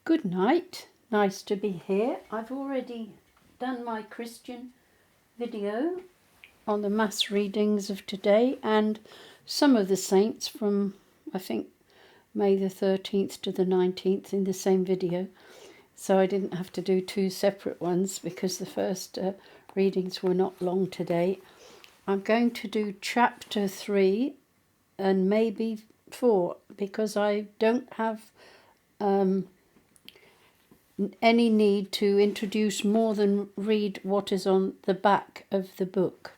Good night. Nice to be here. I've already done my Christian video on the mass readings of today and some of the saints from, I think, May the 13th to the 19th in the same video. So I didn't have to do two separate ones because the first readings were not long today. I'm going to do chapter 3 and maybe 4 because I don't have any need to introduce more than read what is on the back of the book.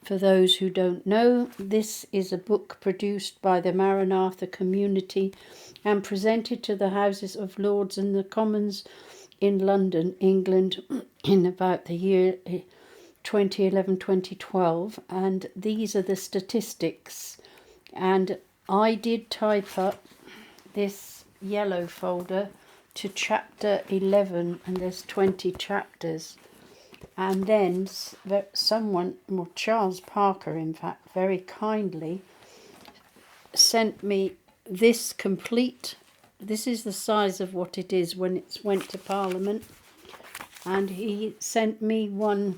For those who don't know, this is a book produced by the Maranatha Community and presented to the Houses of Lords and the Commons in London, England, in about the year 2011-2012. And these are the statistics. And I did type up this yellow folder to chapter 11, and there's 20 chapters. And then someone, well, Charles Parker, in fact, very kindly sent me this complete. This is the size of what it is when it went to Parliament. And he sent me one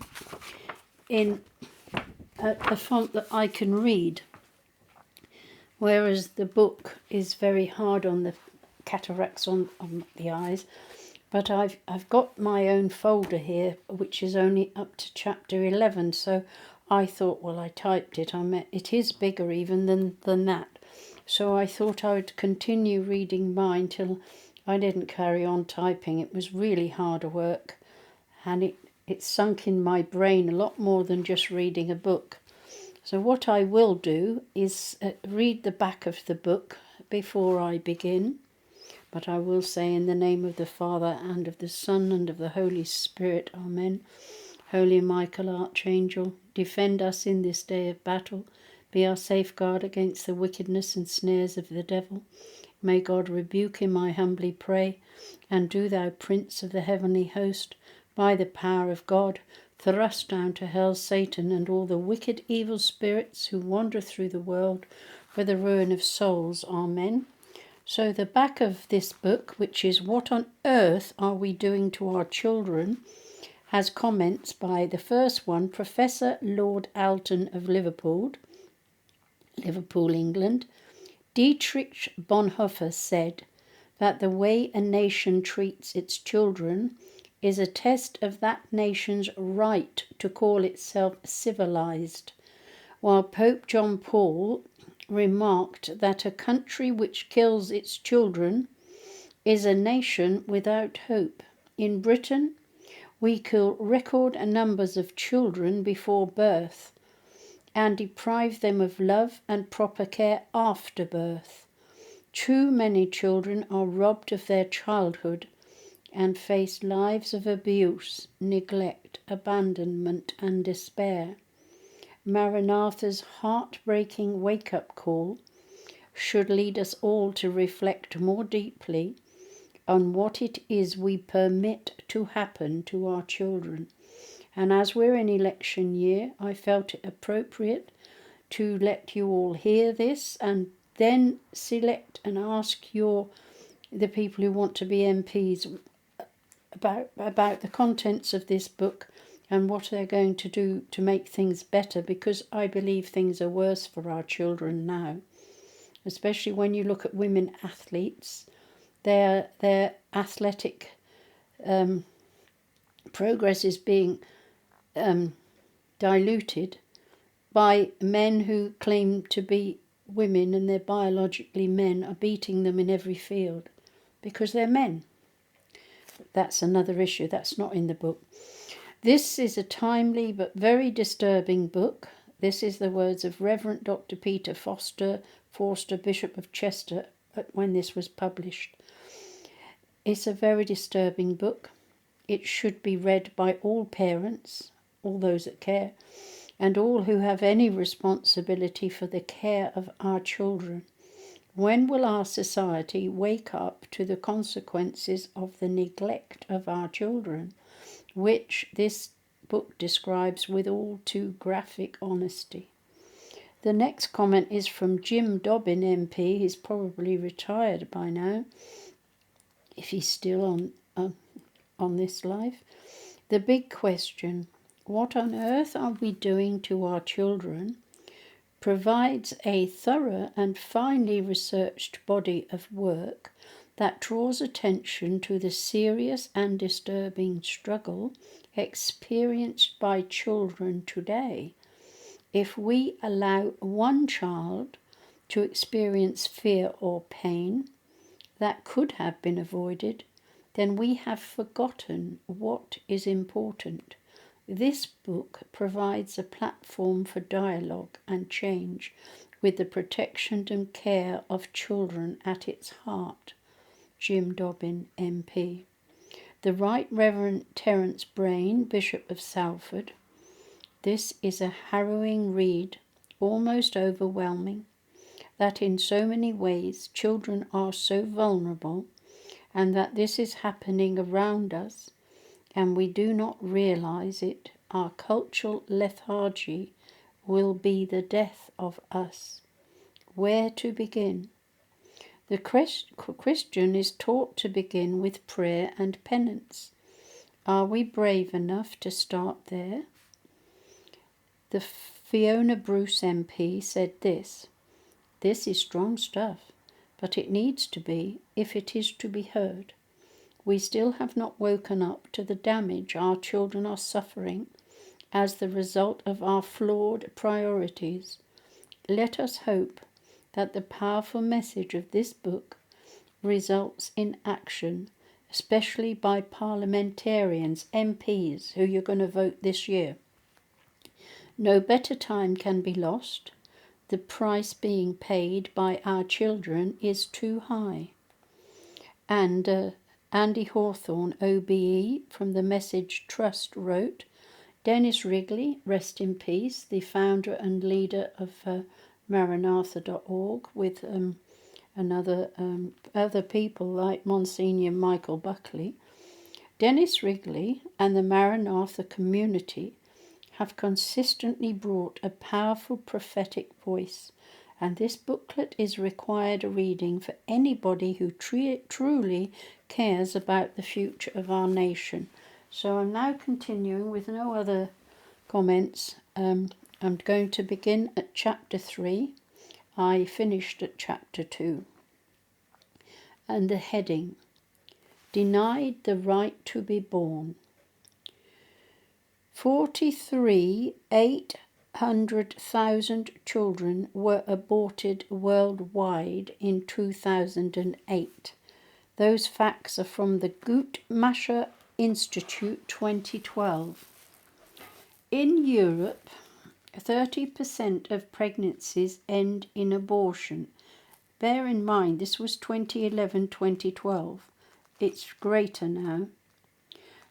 in a font that I can read, whereas the book is very hard on the cataracts on the eyes. But I've got my own folder here, which is only up to chapter 11. So I thought, well, I typed it. It is bigger even than that. So I thought I would continue reading mine till I didn't carry on typing. It was really hard work, and it sunk in my brain a lot more than just reading a book. So what I will do is read the back of the book before I begin. But I will say, in the name of the Father, and of the Son, and of the Holy Spirit, Amen. Holy Michael, Archangel, defend us in this day of battle. Be our safeguard against the wickedness and snares of the devil. May God rebuke him, I humbly pray. And do thou, Prince of the heavenly host, by the power of God, thrust down to hell Satan and all the wicked evil spirits who wander through the world for the ruin of souls. Amen. So the back of this book, which is What on Earth Are We Doing to Our Children?, has comments by the first one, Professor Lord Alton of Liverpool, England. Dietrich Bonhoeffer said that the way a nation treats its children is a test of that nation's right to call itself civilized, while Pope John Paul remarked that a country which kills its children is a nation without hope. In Britain, we kill record numbers of children before birth and deprive them of love and proper care after birth. Too many children are robbed of their childhood and face lives of abuse, neglect, abandonment, and despair. Maranatha's heartbreaking wake-up call should lead us all to reflect more deeply on what it is we permit to happen to our children. And as we're in election year, I felt it appropriate to let you all hear this and then select and ask the people who want to be MPs about the contents of this book and what they're going to do to make things better, because I believe things are worse for our children now, especially when you look at women athletes. Their athletic progress is being diluted by men who claim to be women, and they're biologically men, are beating them in every field because they're men. That's another issue. That's not in the book. This is a timely but very disturbing book. This is the words of Reverend Dr. Peter Forster, Bishop of Chester, when this was published. It's a very disturbing book. It should be read by all parents, all those that care, and all who have any responsibility for the care of our children. When will our society wake up to the consequences of the neglect of our children, which this book describes with all too graphic honesty? The next comment is from Jim Dobbin MP. He's probably retired by now. if he's still on this life. The big question, what on earth are we doing to our children, provides a thorough and finely researched body of work that draws attention to the serious and disturbing struggle experienced by children today. If we allow one child to experience fear or pain that could have been avoided, then we have forgotten what is important. This book provides a platform for dialogue and change with the protection and care of children at its heart. Jim Dobbin, MP. The Right Reverend Terence Brain, Bishop of Salford. This is a harrowing read, almost overwhelming, that in so many ways children are so vulnerable, and that this is happening around us, and we do not realize it. Our cultural lethargy will be the death of us. Where to begin? The Christian is taught to begin with prayer and penance. Are we brave enough to start there? The Fiona Bruce MP said this is strong stuff, but it needs to be if it is to be heard. We still have not woken up to the damage our children are suffering as the result of our flawed priorities. Let us hope that the powerful message of this book results in action, especially by parliamentarians, MPs, who you're going to vote this year. No better time can be lost. The price being paid by our children is too high. And Andy Hawthorne, OBE, from the Message Trust, wrote, Dennis Wrigley, rest in peace, the founder and leader of Maranatha.org, with other people like Monsignor Michael Buckley. Dennis Wrigley and the Maranatha Community have consistently brought a powerful prophetic voice, and this booklet is required reading for anybody who truly cares about the future of our nation. So I'm now continuing with no other comments. I'm going to begin at chapter 3. I finished at chapter 2. And the heading, Denied the Right to be Born. 800,000 children were aborted worldwide in 2008. Those facts are from the Guttmacher Institute 2012. In Europe, 30% of pregnancies end in abortion. Bear in mind, this was 2011-2012. It's greater now.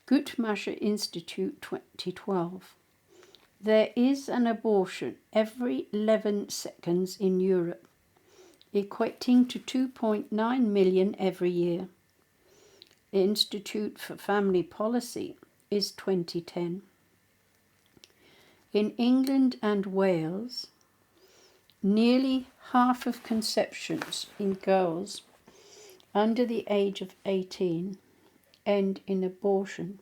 Guttmacher Institute 2012. There is an abortion every 11 seconds in Europe, equating to 2.9 million every year. The Institute for Family Policy is 2010. In England and Wales, nearly half of conceptions in girls under the age of 18 end in abortion.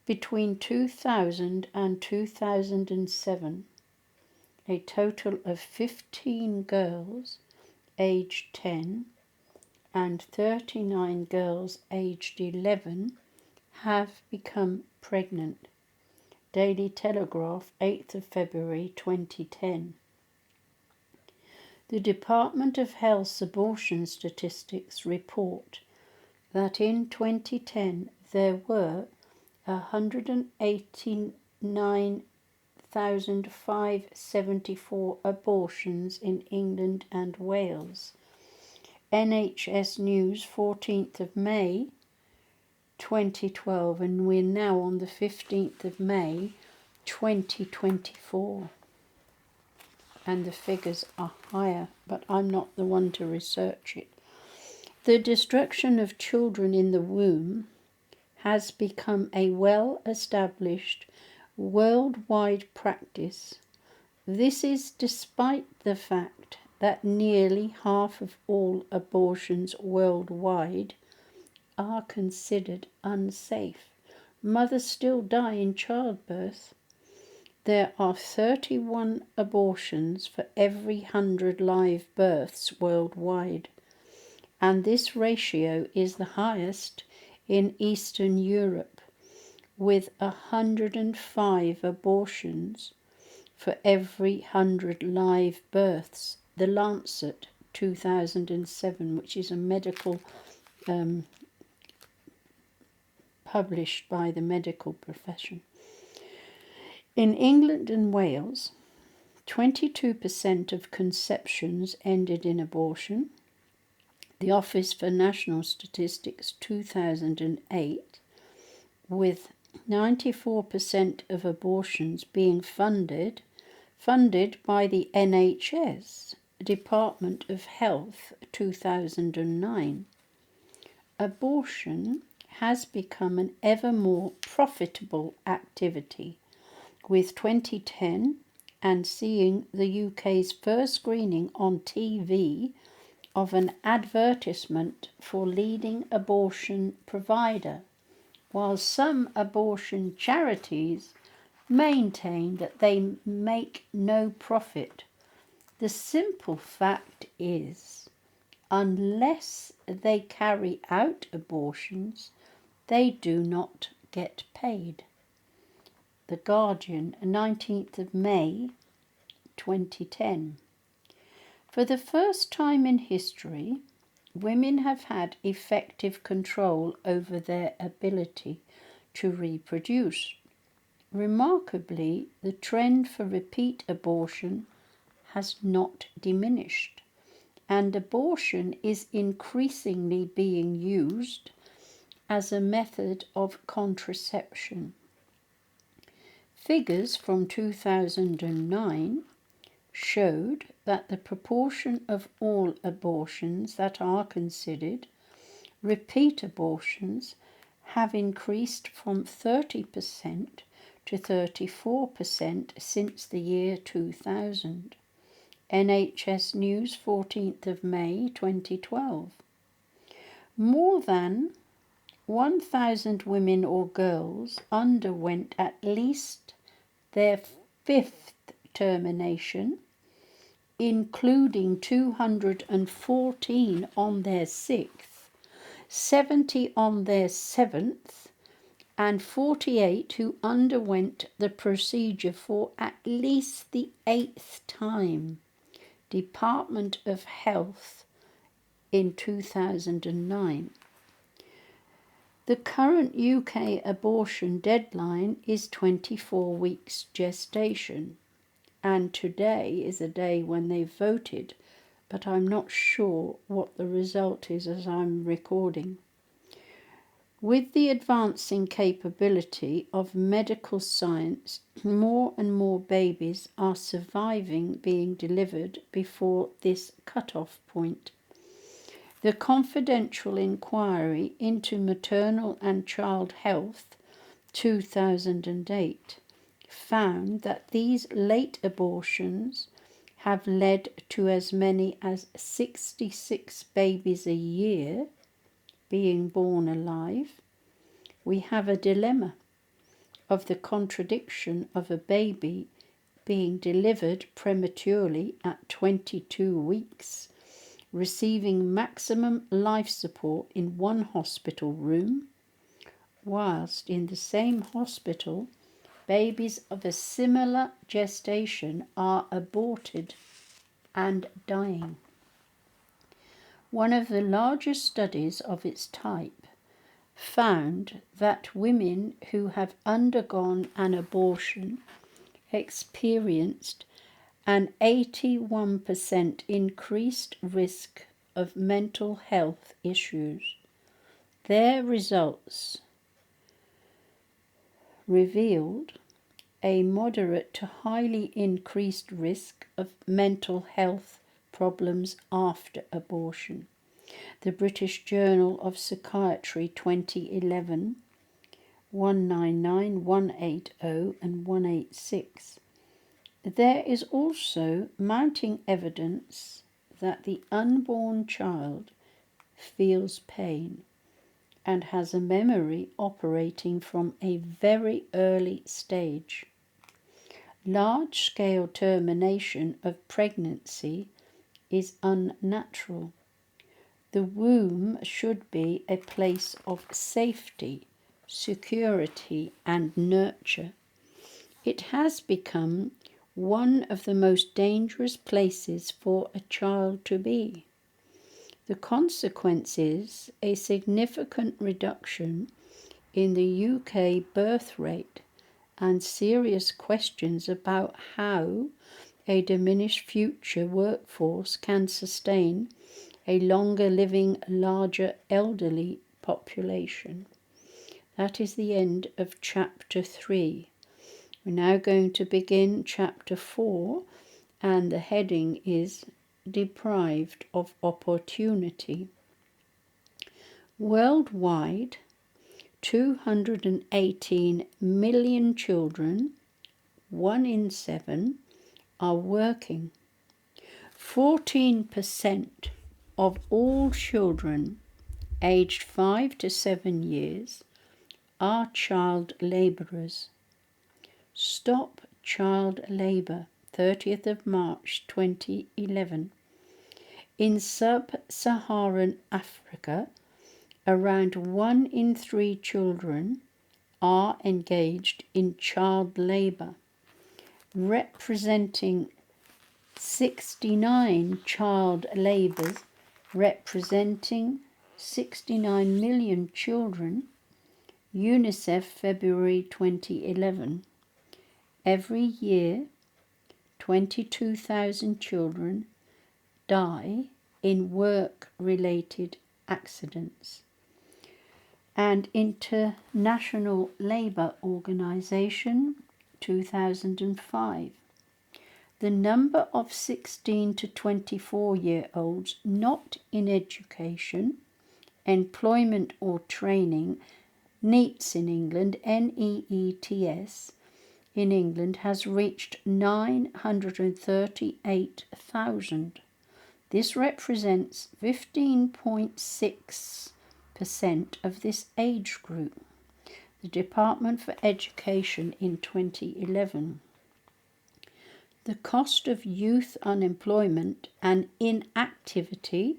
Between 2000 and 2007, a total of 15 girls aged 10 and 39 girls aged 11 have become pregnant. Daily Telegraph, 8th of February 2010. The Department of Health's abortion statistics report that in 2010 there were 189,574 abortions in England and Wales. NHS News, 14th of May 2012, and we're now on the 15th of May 2024. And the figures are higher, but I'm not the one to research it. The destruction of children in the womb has become a well-established worldwide practice. This is despite the fact that nearly half of all abortions worldwide are considered unsafe. Mothers still die in childbirth. There are 31 abortions for every 100 live births worldwide, and this ratio is the highest in Eastern Europe, with 105 abortions for every 100 live births. The Lancet 2007, which is a medical published by the medical profession. In England and Wales, 22% of conceptions ended in abortion. The Office for National Statistics 2008, with 94% of abortions being funded by the NHS, Department of Health 2009. Abortion has become an ever more profitable activity, with 2010 and seeing the UK's first screening on TV of an advertisement for leading abortion provider, while some abortion charities maintain that they make no profit. The simple fact is, unless they carry out abortions, they do not get paid. The Guardian, 19th of May, 2010. For the first time in history, women have had effective control over their ability to reproduce. Remarkably, the trend for repeat abortion has not diminished, and abortion is increasingly being used as a method of contraception. Figures from 2009 showed that the proportion of all abortions that are considered repeat abortions have increased from 30% to 34% since the year 2000. NHS News, 14th of May 2012. More than 1,000 women or girls underwent at least their 5th termination, including 214 on their 6th, 70 on their 7th, and 48 who underwent the procedure for at least the 8th time. Department of Health in 2009. The current UK abortion deadline is 24 weeks gestation, and today is a day when they voted, but I'm not sure what the result is as I'm recording. With the advancing capability of medical science, more and more babies are surviving being delivered before this cut-off point. The confidential inquiry into maternal and child health, 2008, found that these late abortions have led to as many as 66 babies a year being born alive. We have a dilemma of the contradiction of a baby being delivered prematurely at 22 weeks, receiving maximum life support in one hospital room, whilst in the same hospital, babies of a similar gestation are aborted and dying. One of the largest studies of its type found that women who have undergone an abortion experienced an 81% increased risk of mental health issues. Their results revealed a moderate to highly increased risk of mental health problems after abortion. The British Journal of Psychiatry 2011, 199, 180 and 186. There is also mounting evidence that the unborn child feels pain. and has a memory operating from a very early stage. Large-scale termination of pregnancy is unnatural. The womb should be a place of safety, security, and nurture. It has become one of the most dangerous places for a child to be. The consequence is a significant reduction in the UK birth rate and serious questions about how a diminished future workforce can sustain a longer living, larger elderly population. That is the end of chapter 3. We're now going to begin chapter 4, and the heading is Deprived of Opportunity. Worldwide, 218 million children, 1 in 7, are working. 14% of all children aged 5 to 7 years are child labourers. Stop Child Labour, 30th of March 2011. In sub-Saharan Africa, around 1 in 3 children are engaged in child labour, representing 69 child labourers, representing 69 million children. UNICEF, February 2011. Every year, 22,000 children die in work-related accidents. And International Labour Organization, 2005. The number of 16 to 24-year-olds not in education, employment or training, NEETs in England, NEETS in England, has reached 938,000. This represents 15.6% of this age group. The Department for Education in 2011. The cost of youth unemployment and inactivity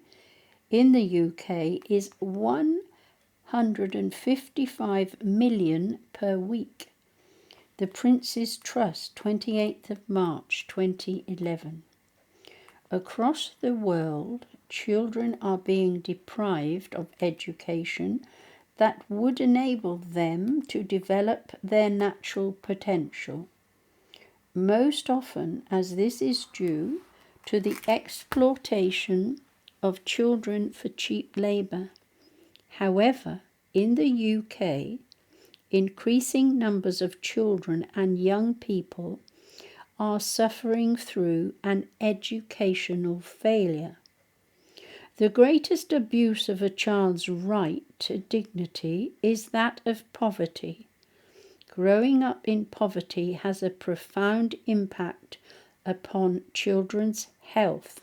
in the UK is 155 million per week. The Prince's Trust, 28th of March 2011. Across the world, children are being deprived of education that would enable them to develop their natural potential. Most often, as this is due to the exploitation of children for cheap labour. However, in the UK, increasing numbers of children and young people are suffering through an educational failure. The greatest abuse of a child's right to dignity is that of poverty. Growing up in poverty has a profound impact upon children's health,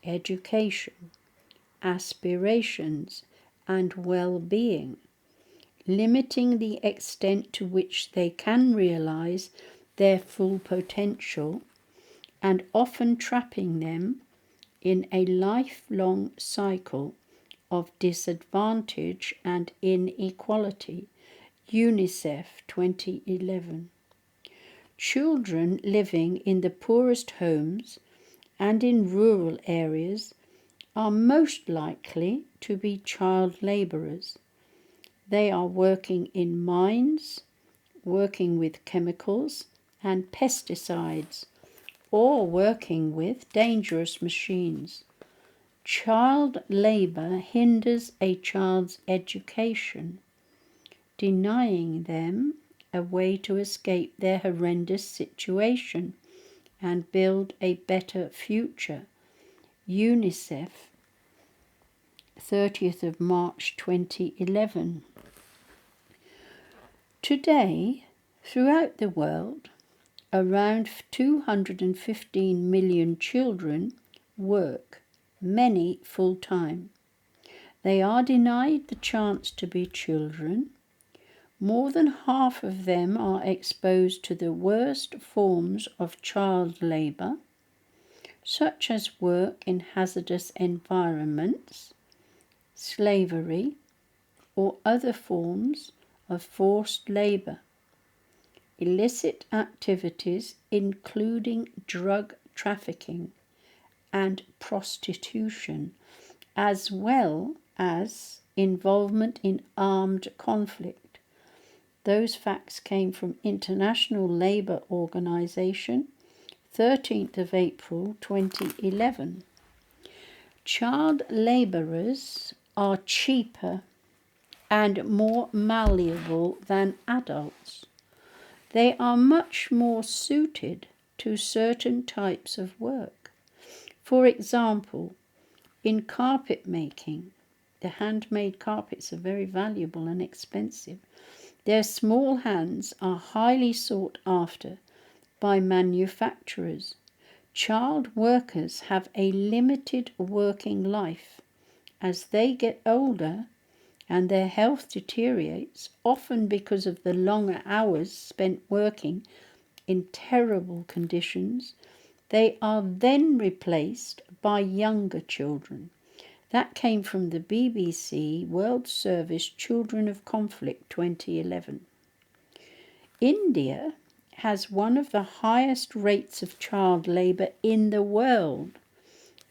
education, aspirations, and well-being, limiting the extent to which they can realise their full potential and often trapping them in a lifelong cycle of disadvantage and inequality. UNICEF 2011. Children living in the poorest homes and in rural areas are most likely to be child labourers. They are working in mines, working with chemicals and pesticides, or working with dangerous machines. Child labour hinders a child's education, denying them a way to escape their horrendous situation and build a better future. UNICEF, 30th of March 2011. Today, throughout the world, around 215 million children work, many full-time. They are denied the chance to be children. More than half of them are exposed to the worst forms of child labour, such as work in hazardous environments, slavery, or other forms of forced labour, illicit activities including drug trafficking and prostitution, as well as involvement in armed conflict. Those facts came from International Labour Organization, 13th of April 2011. Child labourers are cheaper and more malleable than adults. They are much more suited to certain types of work. For example, in carpet making, the handmade carpets are very valuable and expensive. Their small hands are highly sought after by manufacturers. Child workers have a limited working life. As they get older and their health deteriorates, often because of the longer hours spent working in terrible conditions, they are then replaced by younger children. That came from the BBC World Service Children of Conflict 2011. India has one of the highest rates of child labour in the world.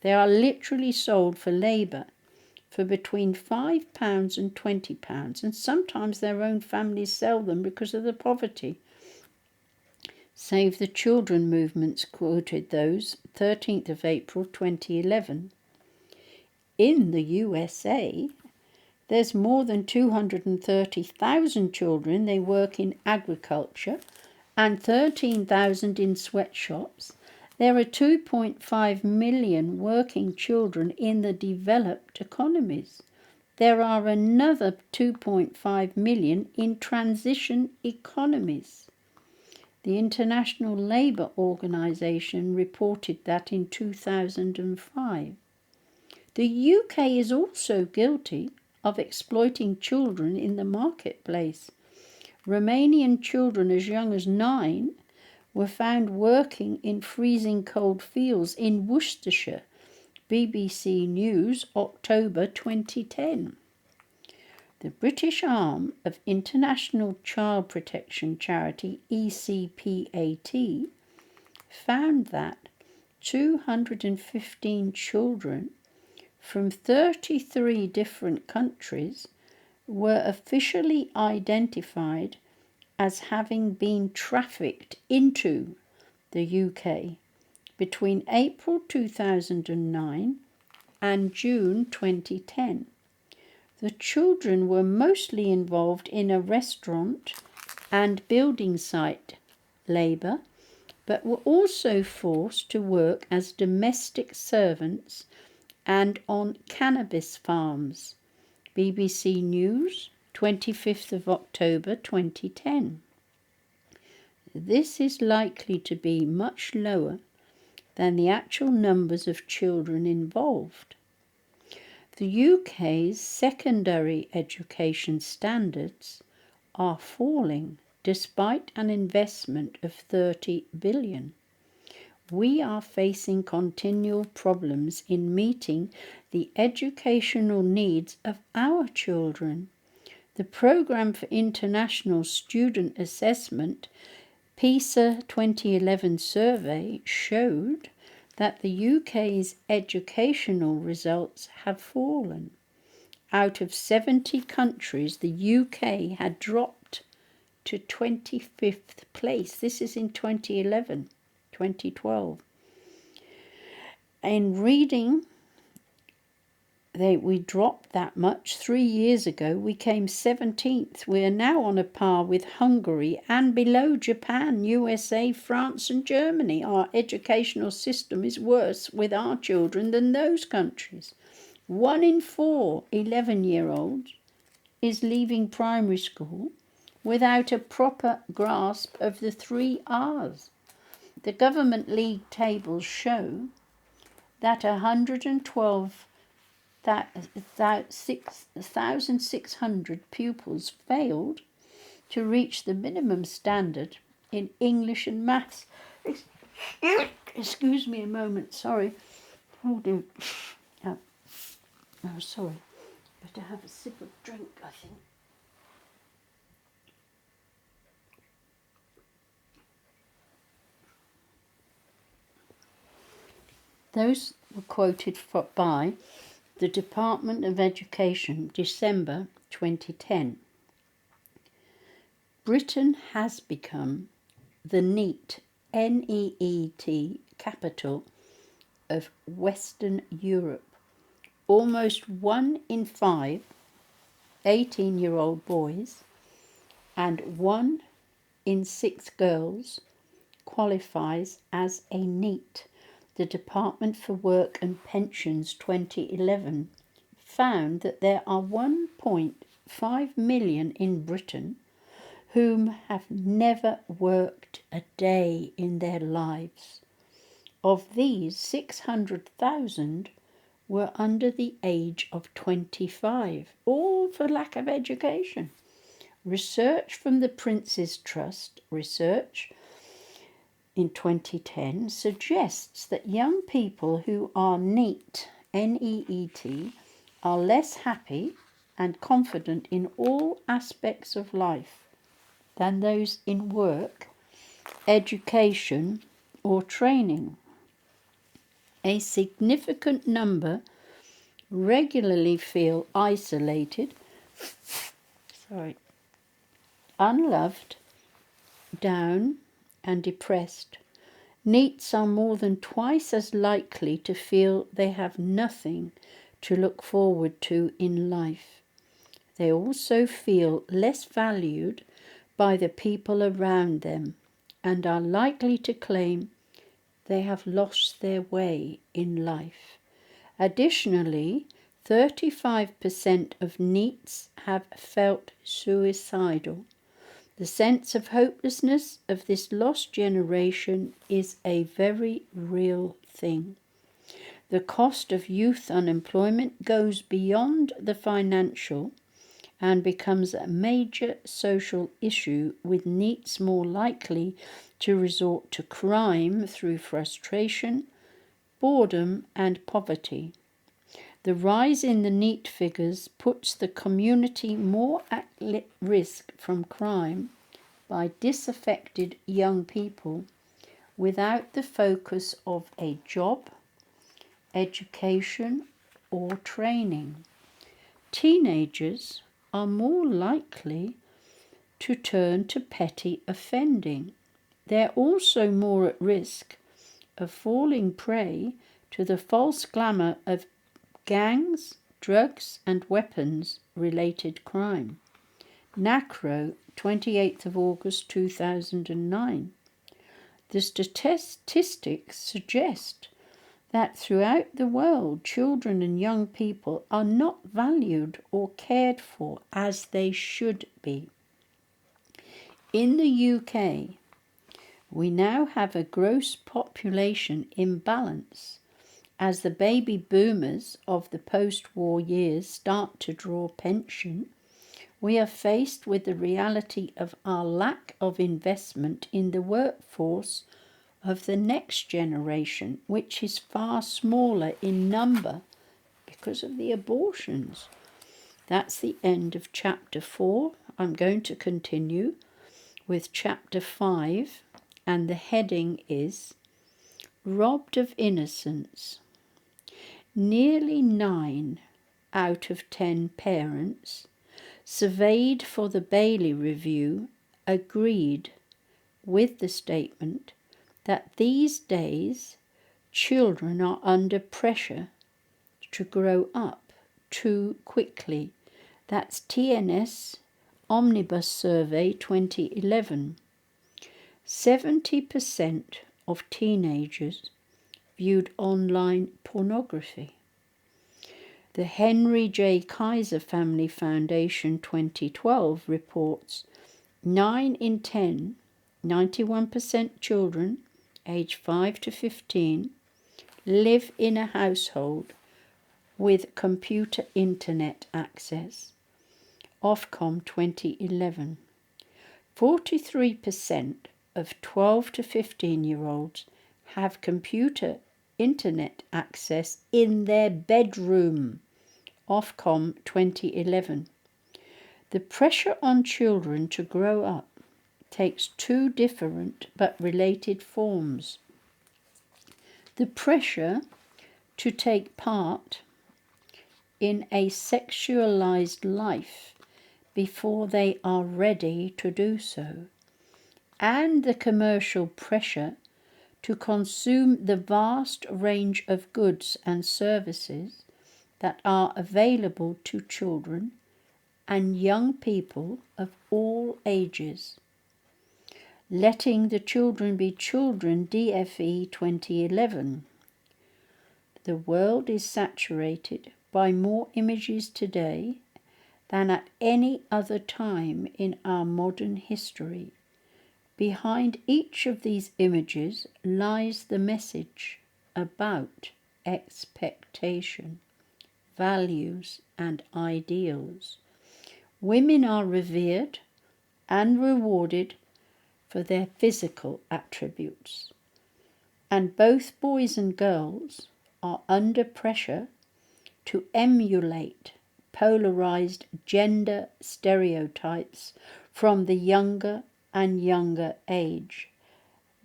They are literally sold for labour for between £5 and £20, and sometimes their own families sell them because of the poverty. Save the Children movements quoted those, 13th of April 2011. In the USA, there's more than 230,000 children. They work in agriculture and 13,000 in sweatshops. There are 2.5 million working children in the developed economies. There are another 2.5 million in transition economies. The International Labour Organization reported that in 2005. The UK is also guilty of exploiting children in the marketplace. Romanian children as young as 9 were found working in freezing cold fields in Worcestershire. BBC News, October 2010. The British arm of international child protection charity ECPAT found that 215 children from 33 different countries were officially identified as having been trafficked into the UK between April 2009 and June 2010. The children were mostly involved in a restaurant and building site labour, but were also forced to work as domestic servants and on cannabis farms. BBC News, 25th of October 2010. This is likely to be much lower than the actual numbers of children involved. The UK's secondary education standards are falling despite an investment of 30 billion. We are facing continual problems in meeting the educational needs of our children. The Programme for International Student Assessment PISA 2011 survey showed that the UK's educational results have fallen. Out of 70 countries, the UK had dropped to 25th place. This is in 2011. 2012. In reading, we dropped that much. 3 years ago, we came 17th. We are now on a par with Hungary and below Japan, USA, France and Germany. Our educational system is worse with our children than those countries. 1 in 4 11-year-olds is leaving primary school without a proper grasp of the 3 R's. The government league tables show that 112 1,600 pupils failed to reach the minimum standard in English and maths. Excuse me a moment, sorry. Oh, sorry. Better have a sip of drink, I think. Those were quoted by the Department of Education, December 2010. Britain has become the NEET, N-E-E-T, capital of Western Europe. Almost 1 in 5 18-year-old boys and 1 in 6 girls qualifies as a NEET. The Department for Work and Pensions 2011 found that there are 1.5 million in Britain whom have never worked a day in their lives. Of these, 600,000 were under the age of 25, all for lack of education. Research from the Prince's Trust research in 2010 suggests that young people who are NEET, N-E-E-T, are less happy and confident in all aspects of life than those in work, education, or training. A significant number regularly feel isolated, unloved, down, and depressed. NEETs are more than twice as likely to feel they have nothing to look forward to in life. They also feel less valued by the people around them and are likely to claim they have lost their way in life. Additionally, 35% of NEETs have felt suicidal. The sense of hopelessness of this lost generation is a very real thing. The cost of youth unemployment goes beyond the financial and becomes a major social issue, with NEETs more likely to resort to crime through frustration, boredom, and poverty. The rise in the NEET figures puts the community more at risk from crime by disaffected young people without the focus of a job, education, or training. Teenagers are more likely to turn to petty offending. They're also more at risk of falling prey to the false glamour of gangs, drugs, and weapons-related crime. NACRO, 28th of August 2009. The statistics suggest that throughout the world, children and young people are not valued or cared for as they should be. In the UK, we now have a gross population imbalance. As the baby boomers of the post-war years start to draw pension, we are faced with the reality of our lack of investment in the workforce of the next generation, which is far smaller in number because of the abortions. That's the end of chapter 4. I'm going to continue with chapter 5, and the heading is Robbed of Innocence. Nearly 9 out of 10 parents surveyed for the Bailey Review agreed with the statement that these days children are under pressure to grow up too quickly. That's TNS Omnibus Survey 2011. 70% of teenagers viewed online pornography. The Henry J. Kaiser Family Foundation 2012 reports 9 in 10, 91% children aged 5 to 15 live in a household with computer internet access. Ofcom 2011. 43% of 12 to 15-year-olds have computer internet access in their bedroom. Ofcom 2011. The pressure on children to grow up takes two different but related forms. The pressure to take part in a sexualized life before they are ready to do so, and the commercial pressure to consume the vast range of goods and services that are available to children and young people of all ages. Letting the Children Be Children, DFE 2011. The world is saturated by more images today than at any other time in our modern history. Behind each of these images lies the message about expectation, values, and ideals. Women are revered and rewarded for their physical attributes, and both boys and girls are under pressure to emulate polarized gender stereotypes from the younger and younger age.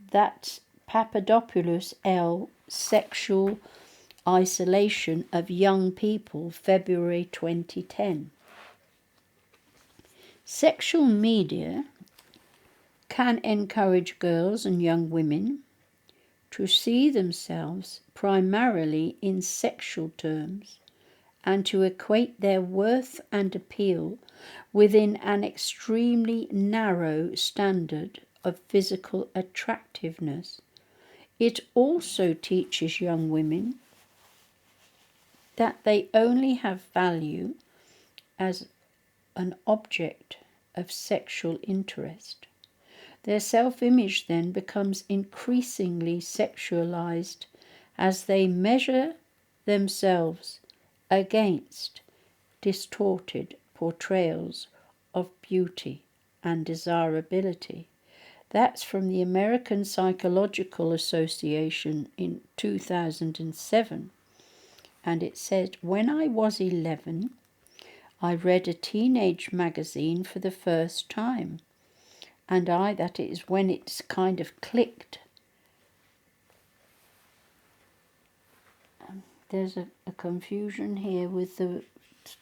That's Papadopoulos L. Sexual Isolation of Young People, February 2010. Sexual media can encourage girls and young women to see themselves primarily in sexual terms and to equate their worth and appeal within an extremely narrow standard of physical attractiveness. It also teaches young women that they only have value as an object of sexual interest. Their self-image then becomes increasingly sexualized as they measure themselves against distorted portrayals of beauty and desirability. That's from the American Psychological Association in 2007. And it said, when I was 11, I read a teenage magazine for the first time. And that is when it's kind of clicked. There's a confusion here with the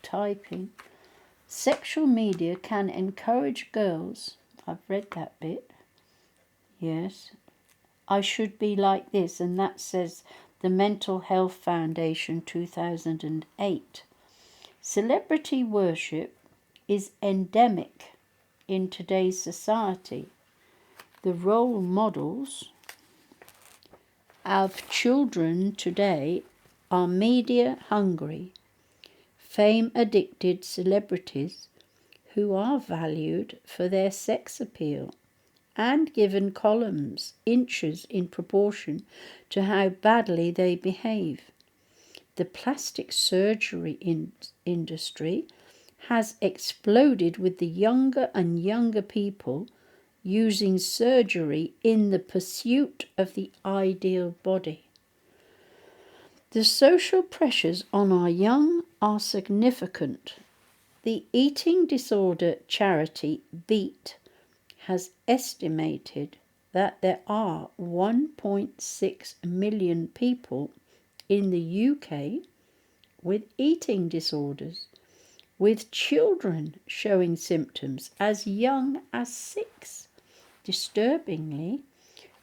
typing. Sexual media can encourage girls. I've read that bit. Yes. I should be like this, and that says the Mental Health Foundation 2008. Celebrity worship is endemic in today's society. The role models of children today are media-hungry, fame-addicted celebrities who are valued for their sex appeal and given columns, inches in proportion to how badly they behave. The plastic surgery industry has exploded with the younger and younger people using surgery in the pursuit of the ideal body. The social pressures on our young are significant. The eating disorder charity BEAT has estimated that there are 1.6 million people in the UK with eating disorders, with children showing symptoms as young as 6. Disturbingly,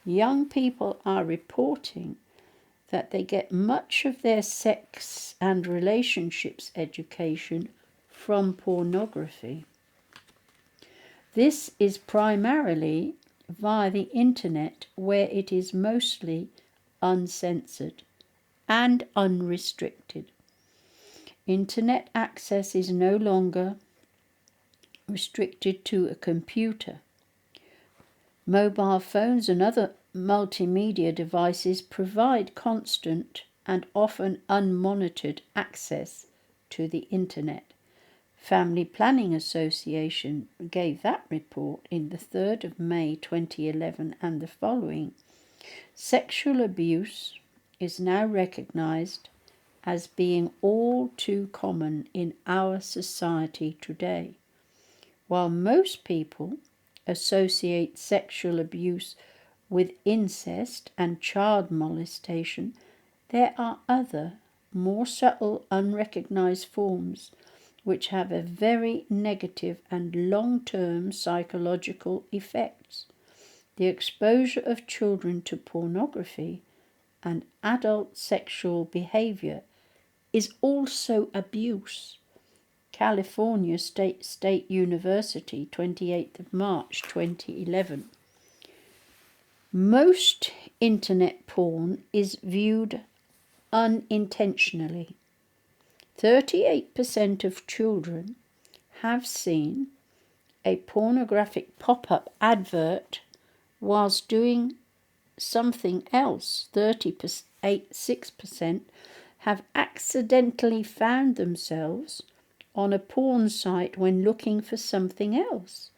young people are reporting that they get much of their sex and relationships education from pornography. This is primarily via the internet, where it is mostly uncensored and unrestricted. Internet access is no longer restricted to a computer. Mobile phones and other multimedia devices provide constant and often unmonitored access to the internet. Family Planning Association gave that report in the 3rd of May 2011 and the following. Sexual abuse is now recognised as being all too common in our society today. While most people associate sexual abuse with incest and child molestation, there are other, more subtle, unrecognised forms which have a very negative and long-term psychological effects. The exposure of children to pornography and adult sexual behaviour is also abuse. California State University, 28th of March 2011. Most internet porn is viewed unintentionally. 38% of children have seen a pornographic pop-up advert whilst doing something else. 36% have accidentally found themselves on a porn site when looking for something else.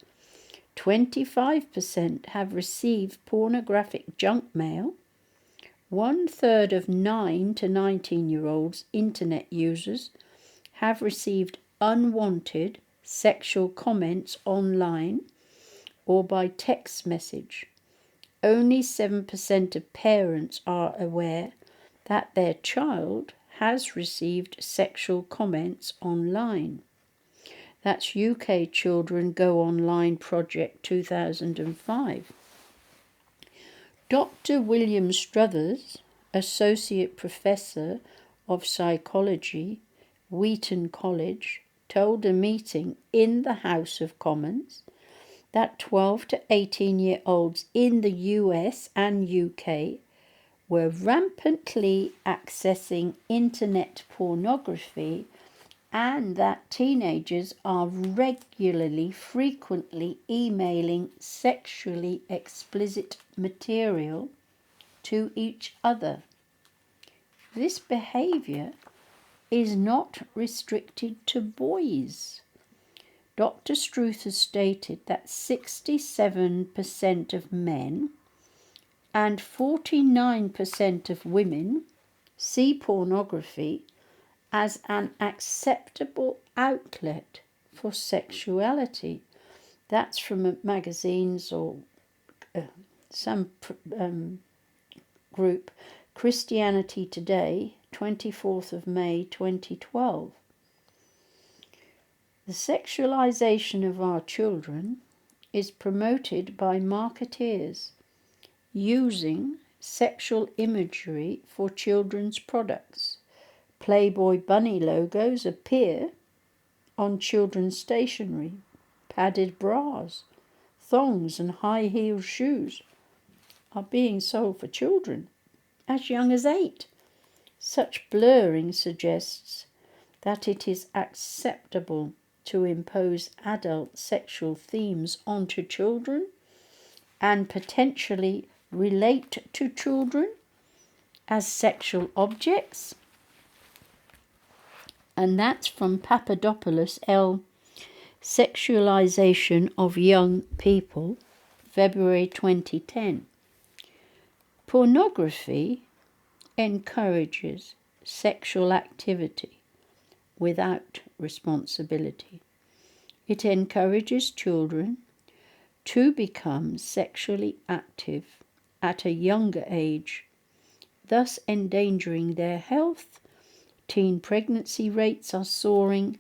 25% have received pornographic junk mail. 1/3 of 9 to 19-year-olds internet users have received unwanted sexual comments online or by text message. Only 7% of parents are aware that their child has received sexual comments online. That's UK Children Go Online Project 2005. Dr. William Struthers, Associate Professor of Psychology, Wheaton College, told a meeting in the House of Commons that 12 to 18-year-olds in the US and UK were rampantly accessing internet pornography and that teenagers are frequently emailing sexually explicit material to each other. This behaviour is not restricted to boys. Dr. Struthers stated that 67% of men and 49% of women see pornography as an acceptable outlet for sexuality. That's from magazines or some group, Christianity Today, 24th of May 2012. The sexualization of our children is promoted by marketeers using sexual imagery for children's products. Playboy bunny logos appear on children's stationery. Padded bras, thongs and high-heeled shoes are being sold for children as young as 8. Such blurring suggests that it is acceptable to impose adult sexual themes onto children and potentially relate to children as sexual objects. And that's from Papadopoulos L. Sexualization of Young People, February 2010. Pornography encourages sexual activity without responsibility. It encourages children to become sexually active at a younger age, thus endangering their health. Teen pregnancy rates are soaring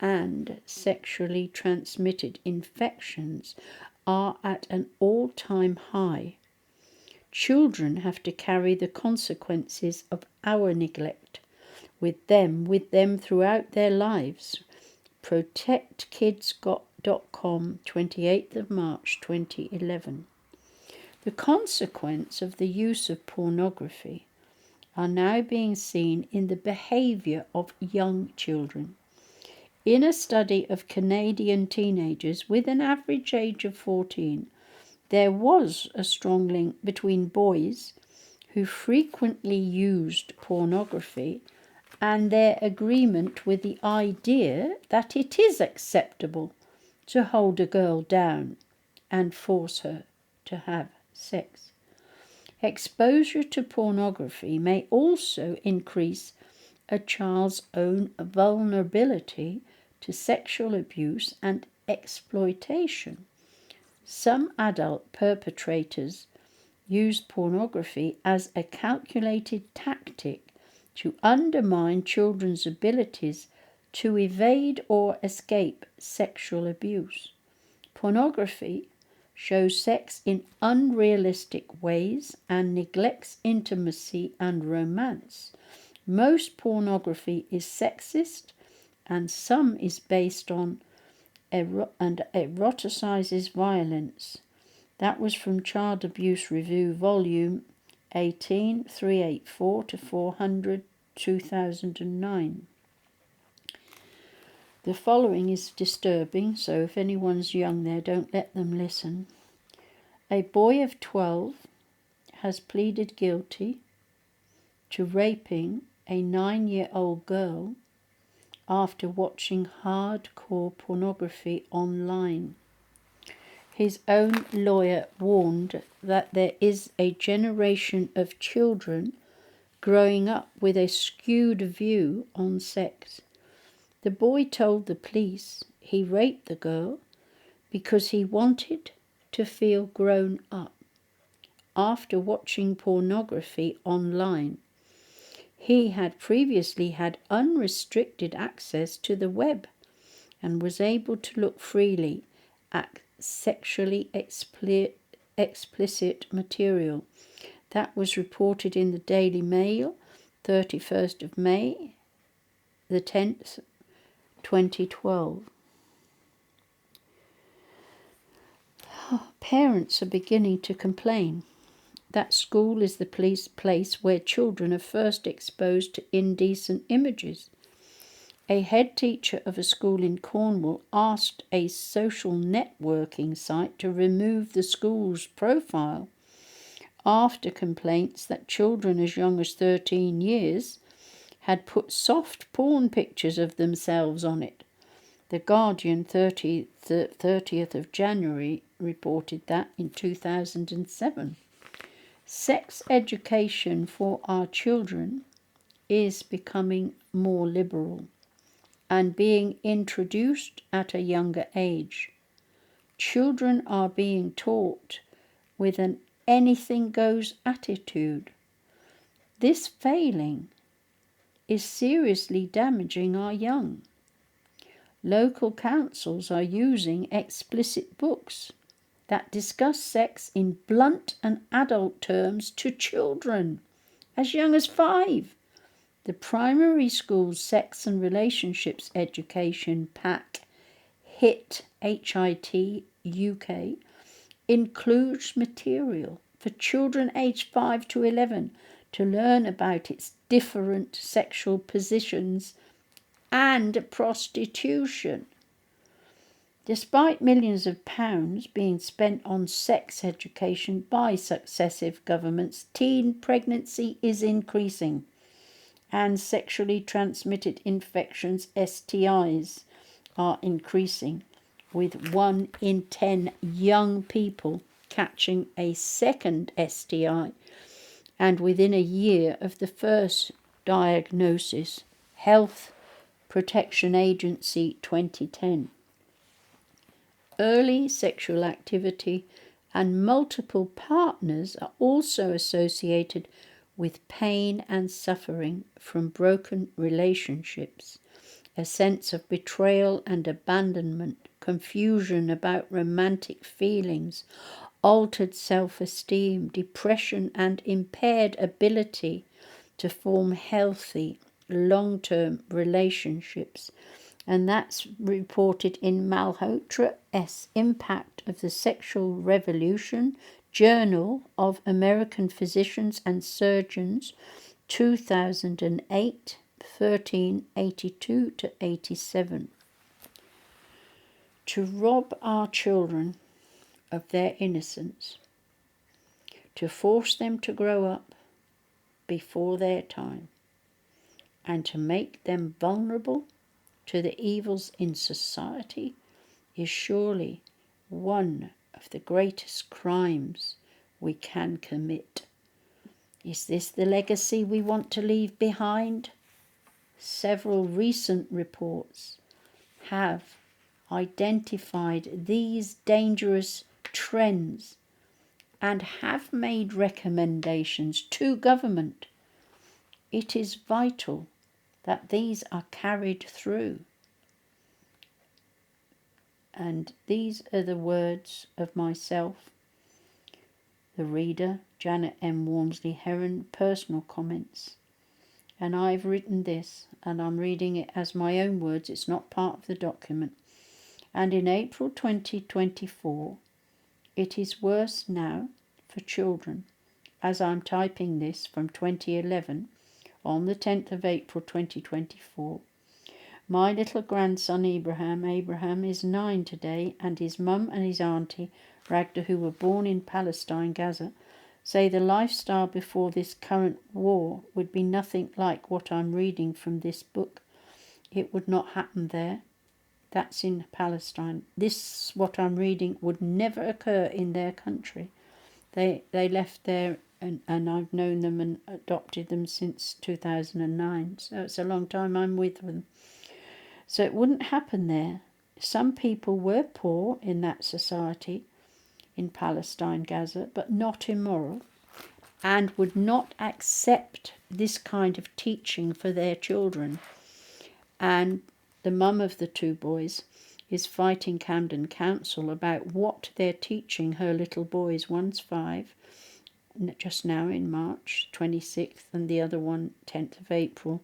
and sexually transmitted infections are at an all-time high. Children have to carry the consequences of our neglect with them throughout their lives. ProtectKids.com, 28th of March 2011. The consequence of the use of pornography are now being seen in the behaviour of young children. In a study of Canadian teenagers with an average age of 14, there was a strong link between boys who frequently used pornography and their agreement with the idea that it is acceptable to hold a girl down and force her to have sex. Exposure to pornography may also increase a child's own vulnerability to sexual abuse and exploitation. Some adult perpetrators use pornography as a calculated tactic to undermine children's abilities to evade or escape sexual abuse. Pornography shows sex in unrealistic ways and neglects intimacy and romance. Most pornography is sexist, and some is based on and eroticizes violence. That was from Child Abuse Review, Volume 18, 384 to 400, 2009. The following is disturbing, so if anyone's young there, don't let them listen. A boy of 12 has pleaded guilty to raping a 9-year-old girl after watching hardcore pornography online. His own lawyer warned that there is a generation of children growing up with a skewed view on sex. The boy told the police he raped the girl because he wanted to feel grown up after watching pornography online. He had previously had unrestricted access to the web and was able to look freely at sexually explicit material. That was reported in the Daily Mail, 31st of May, the 10th, 2012. Parents are beginning to complain that school is the place where children are first exposed to indecent images. A head teacher of a school in Cornwall asked a social networking site to remove the school's profile after complaints that children as young as 13 years had put soft porn pictures of themselves on it. The Guardian, 30th of January, reported that in 2007. Sex education for our children is becoming more liberal and being introduced at a younger age. Children are being taught with an anything goes attitude. This failing is seriously damaging our young. Local councils are using explicit books that discuss sex in blunt and adult terms to children as young as 5. The primary school's sex and relationships education pack, HIT, HIT UK, includes material for children aged 5 to 11 to learn about its different sexual positions and prostitution. Despite millions of pounds being spent on sex education by successive governments, teen pregnancy is increasing and sexually transmitted infections, STIs, are increasing, with 1 in 10 young people catching a second STI, and within a year of the first diagnosis. Health Protection Agency 2010. Early sexual activity and multiple partners are also associated with pain and suffering from broken relationships, a sense of betrayal and abandonment, confusion about romantic feelings, altered self-esteem, depression, and impaired ability to form healthy, long-term relationships. And that's reported in Malhotra S. Impact of the Sexual Revolution, Journal of American Physicians and Surgeons, 2008, 1382 to 87. To rob our children of their innocence, to force them to grow up before their time, and to make them vulnerable to the evils in society is surely one of the greatest crimes we can commit. Is this the legacy we want to leave behind? Several recent reports have identified these dangerous trends and have made recommendations to government. It is vital that these are carried through. And these are the words of myself, the reader, Janet M. Walmsley-Heron, personal comments. And I've written this, and I'm reading it as my own words. It's not part of the document. And in April 2024, it is worse now for children, as I'm typing this from 2011, on the 10th of April 2024. My little grandson Abraham is 9 today, and his mum and his auntie, Ragda, who were born in Palestine, Gaza, say the lifestyle before this current war would be nothing like what I'm reading from this book. It would not happen there. That's in Palestine. This, what I'm reading, would never occur in their country. They left there, and I've known them and adopted them since 2009. So it's a long time I'm with them. So it wouldn't happen there. Some people were poor in that society in Palestine, Gaza, but not immoral, and would not accept this kind of teaching for their children. And the mum of the 2 boys is fighting Camden Council about what they're teaching her little boys. One's 5, just now in March 26th, and the other one, 10th of April,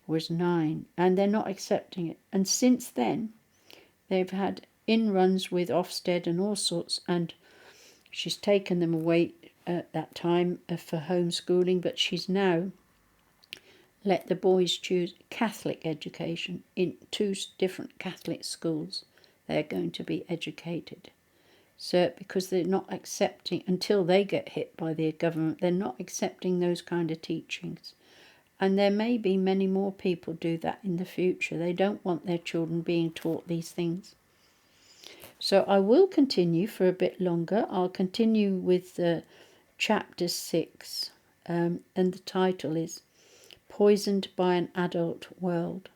was 9. And they're not accepting it. And since then, they've had in-runs with Ofsted and all sorts, and she's taken them away at that time for homeschooling, but she's now let the boys choose Catholic education in 2 different Catholic schools. They're going to be educated. So because they're not accepting, until they get hit by the government, they're not accepting those kind of teachings. And there may be many more people do that in the future. They don't want their children being taught these things. So I will continue for a bit longer. I'll continue with chapter 6, and the title is Poisoned by an Adult World.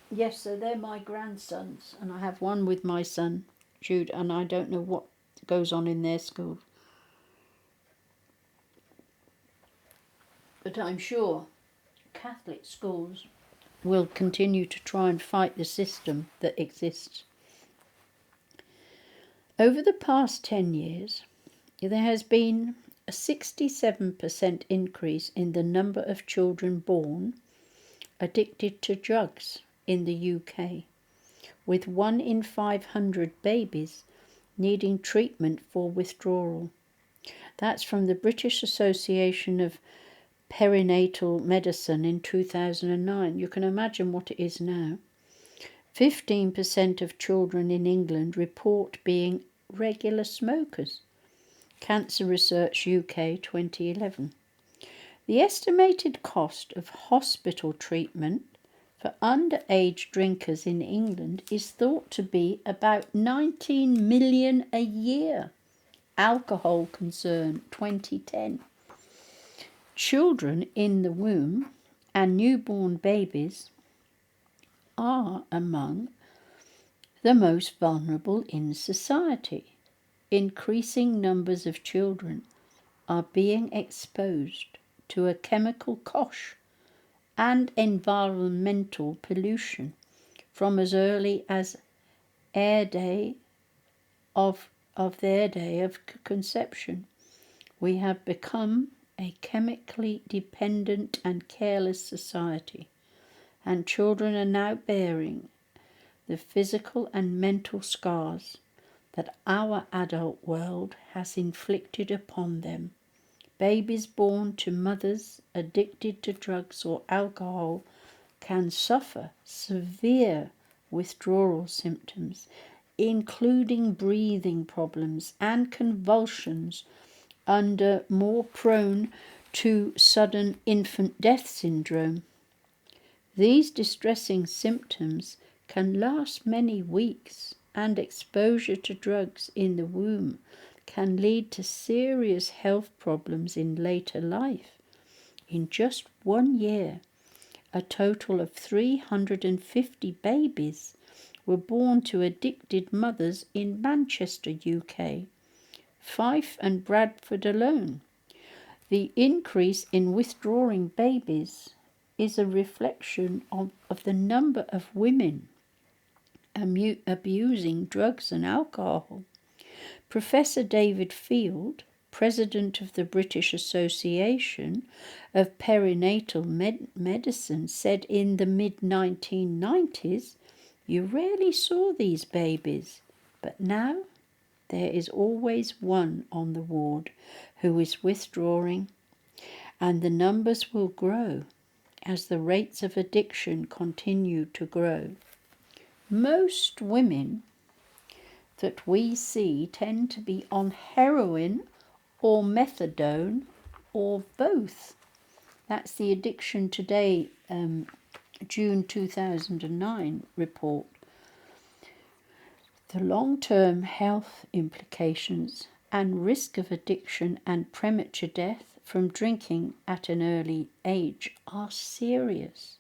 Yes, so they're my grandsons, and I have one with my son, Jude, and I don't know what goes on in their school. But I'm sure Catholic schools will continue to try and fight the system that exists. Over the past 10 years, there has been a 67% increase in the number of children born addicted to drugs in the UK, with 1 in 500 babies needing treatment for withdrawal. That's from the British Association of Perinatal Medicine in 2009. You can imagine what it is now. 15% of children in England report being regular smokers. Cancer Research UK 2011. The estimated cost of hospital treatment for underage drinkers in England is thought to be about 19 million a year. Alcohol Concern 2010. Children in the womb and newborn babies are among the most vulnerable in society. Increasing numbers of children are being exposed to a chemical kosh and environmental pollution from as early as their day of conception. We have become a chemically dependent and careless society, and children are now bearing the physical and mental scars that our adult world has inflicted upon them. Babies born to mothers addicted to drugs or alcohol can suffer severe withdrawal symptoms, including breathing problems and convulsions, and more prone to sudden infant death syndrome. These distressing symptoms can last many weeks, and exposure to drugs in the womb can lead to serious health problems in later life. In just 1 year, a total of 350 babies were born to addicted mothers in Manchester, UK, Fife and Bradford alone. The increase in withdrawing babies is a reflection of the number of women abusing drugs and alcohol. Professor David Field, president of the British Association of Perinatal Medicine, said in the mid-1990s, you rarely saw these babies, but now there is always one on the ward who is withdrawing, and the numbers will grow as the rates of addiction continue to grow. Most women that we see tend to be on heroin or methadone or both. That's the Addiction Today June 2009 report. The long-term health implications and risk of addiction and premature death from drinking at an early age are serious.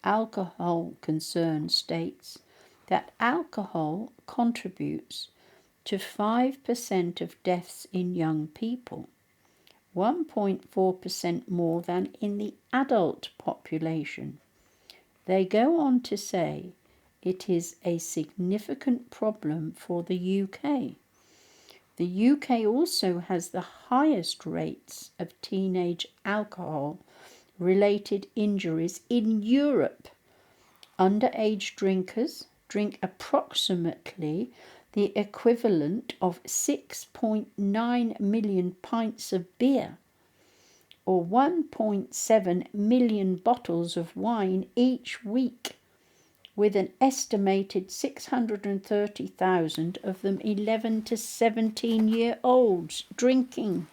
Alcohol Concern states that alcohol contributes to 5% of deaths in young people, 1.4% more than in the adult population. They go on to say it is a significant problem for the UK. The UK also has the highest rates of teenage alcohol-related injuries in Europe. Underage drinkers drink approximately the equivalent of 6.9 million pints of beer, or 1.7 million bottles of wine each week, with an estimated 630,000 of them 11 to 17-year-olds drinking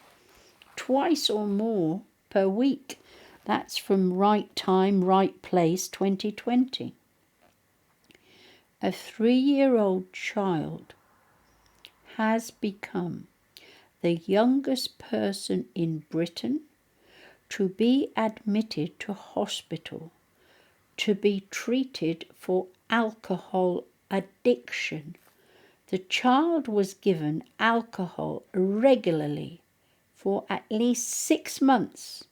twice or more per week. That's from Right Time, Right Place 2020. A 3-year-old child has become the youngest person in Britain to be admitted to hospital to be treated for alcohol addiction. The child was given alcohol regularly for at least 6 months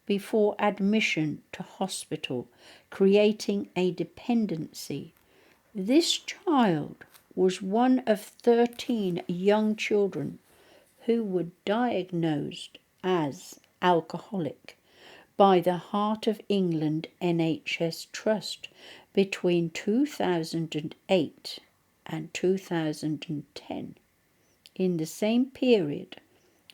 before admission to hospital, creating a dependency. This child was one of 13 young children who were diagnosed as alcoholic by the Heart of England NHS Trust between 2008 and 2010. In the same period,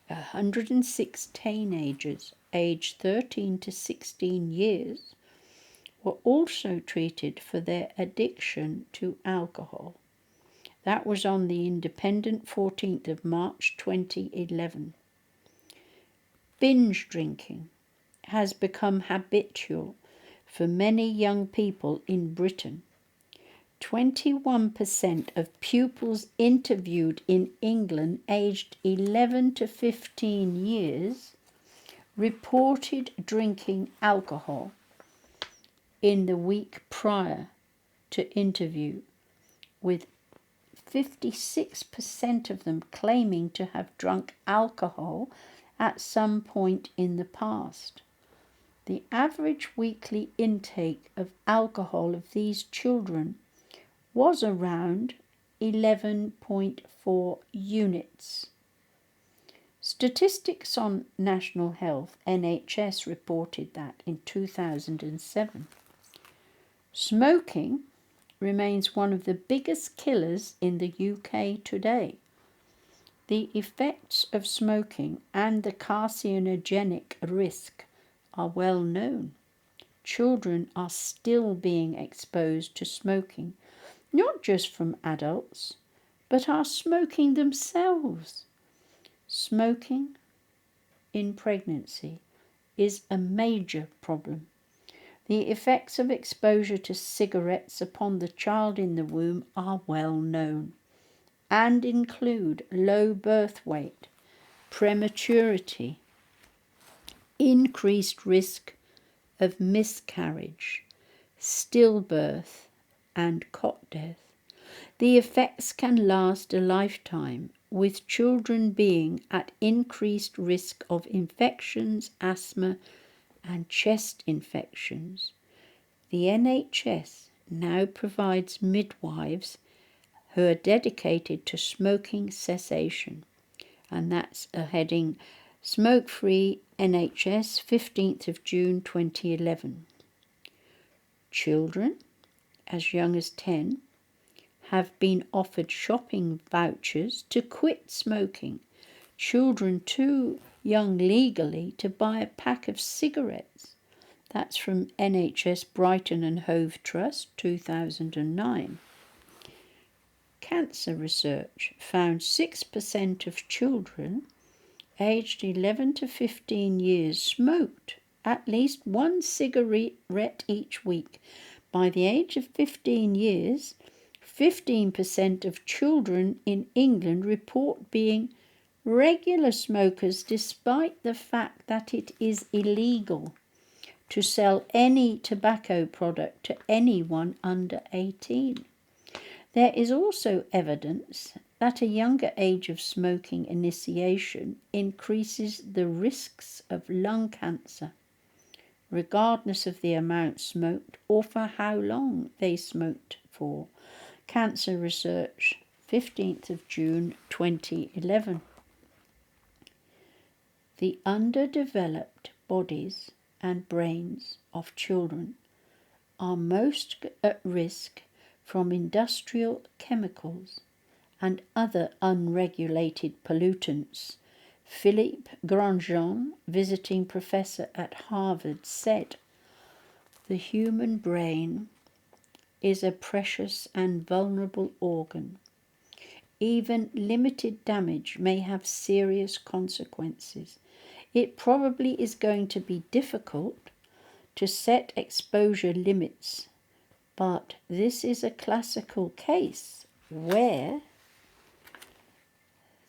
106 teenagers aged 13 to 16 years were also treated for their addiction to alcohol. That was on the Independent 14th of March 2011. Binge drinking has become habitual for many young people in Britain. 21% of pupils interviewed in England aged 11 to 15 years reported drinking alcohol in the week prior to interview, with 56% of them claiming to have drunk alcohol at some point in the past. The average weekly intake of alcohol of these children was around 11.4 units. Statistics on National Health, NHS, reported that in 2007. Smoking remains one of the biggest killers in the UK today. The effects of smoking and the carcinogenic risk are well known. Children are still being exposed to smoking, not just from adults, but are smoking themselves. Smoking in pregnancy is a major problem. The effects of exposure to cigarettes upon the child in the womb are well known and include low birth weight, prematurity, increased risk of miscarriage, stillbirth, and cot death. The effects can last a lifetime, with children being at increased risk of infections, asthma, and chest infections. The NHS now provides midwives who are dedicated to smoking cessation, and that's a heading Smoke Free NHS, 15th of June 2011. Children as young as 10 have been offered shopping vouchers to quit smoking. Children too young legally to buy a pack of cigarettes. That's from NHS Brighton and Hove Trust, 2009. Cancer research found 6% of children aged 11 to 15 years smoked at least one cigarette each week. By the age of 15 years, 15% of children in England report being regular smokers, despite the fact that it is illegal to sell any tobacco product to anyone under 18. There is also evidence that a younger age of smoking initiation increases the risks of lung cancer, regardless of the amount smoked or for how long they smoked for. Cancer Research, 15th of June 2011. The underdeveloped bodies and brains of children are most at risk from industrial chemicals and other unregulated pollutants. Philippe Grandjean, visiting professor at Harvard, said, "The human brain is a precious and vulnerable organ. Even limited damage may have serious consequences. It probably is going to be difficult to set exposure limits, but this is a classical case where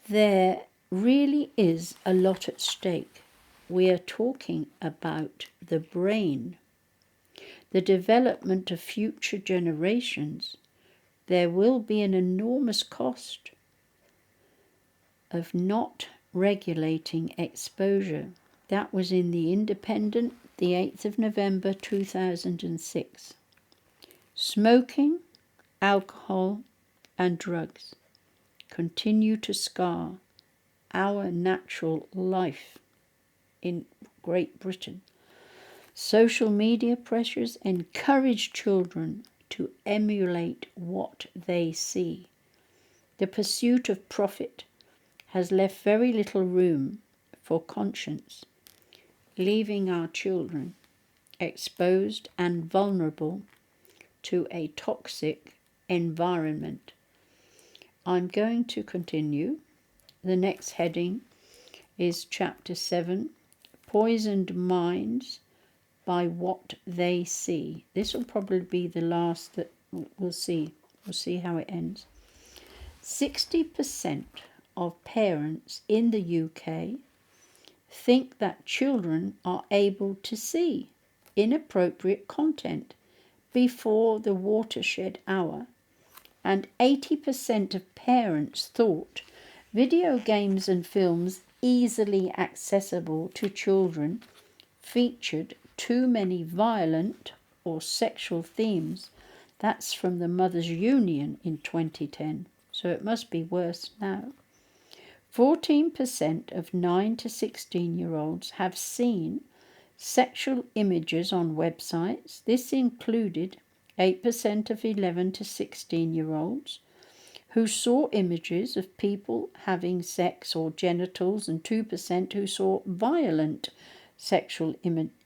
there really is a lot at stake. We are talking about the brain, the development of future generations. There will be an enormous cost of not regulating exposure." That was in The Independent, the 8th of November 2006. Smoking, alcohol, and drugs continue to scar our natural life in Great Britain. Social media pressures encourage children to emulate what they see. The pursuit of profit has left very little room for conscience, leaving our children exposed and vulnerable to a toxic environment. I'm going to continue. The next heading is Chapter 7, Poisoned Minds by What They See. This will probably be the last that we'll see. We'll see how it ends. 60% of parents in the UK think that children are able to see inappropriate content before the watershed hour, and 80% of parents thought video games and films easily accessible to children featured too many violent or sexual themes. That's from the Mothers' Union in 2010, so it must be worse now. 14% of 9 to 16-year-olds have seen sexual images on websites. This included 8% of 11 to 16-year-olds who saw images of people having sex or genitals, and 2% who saw violent sexual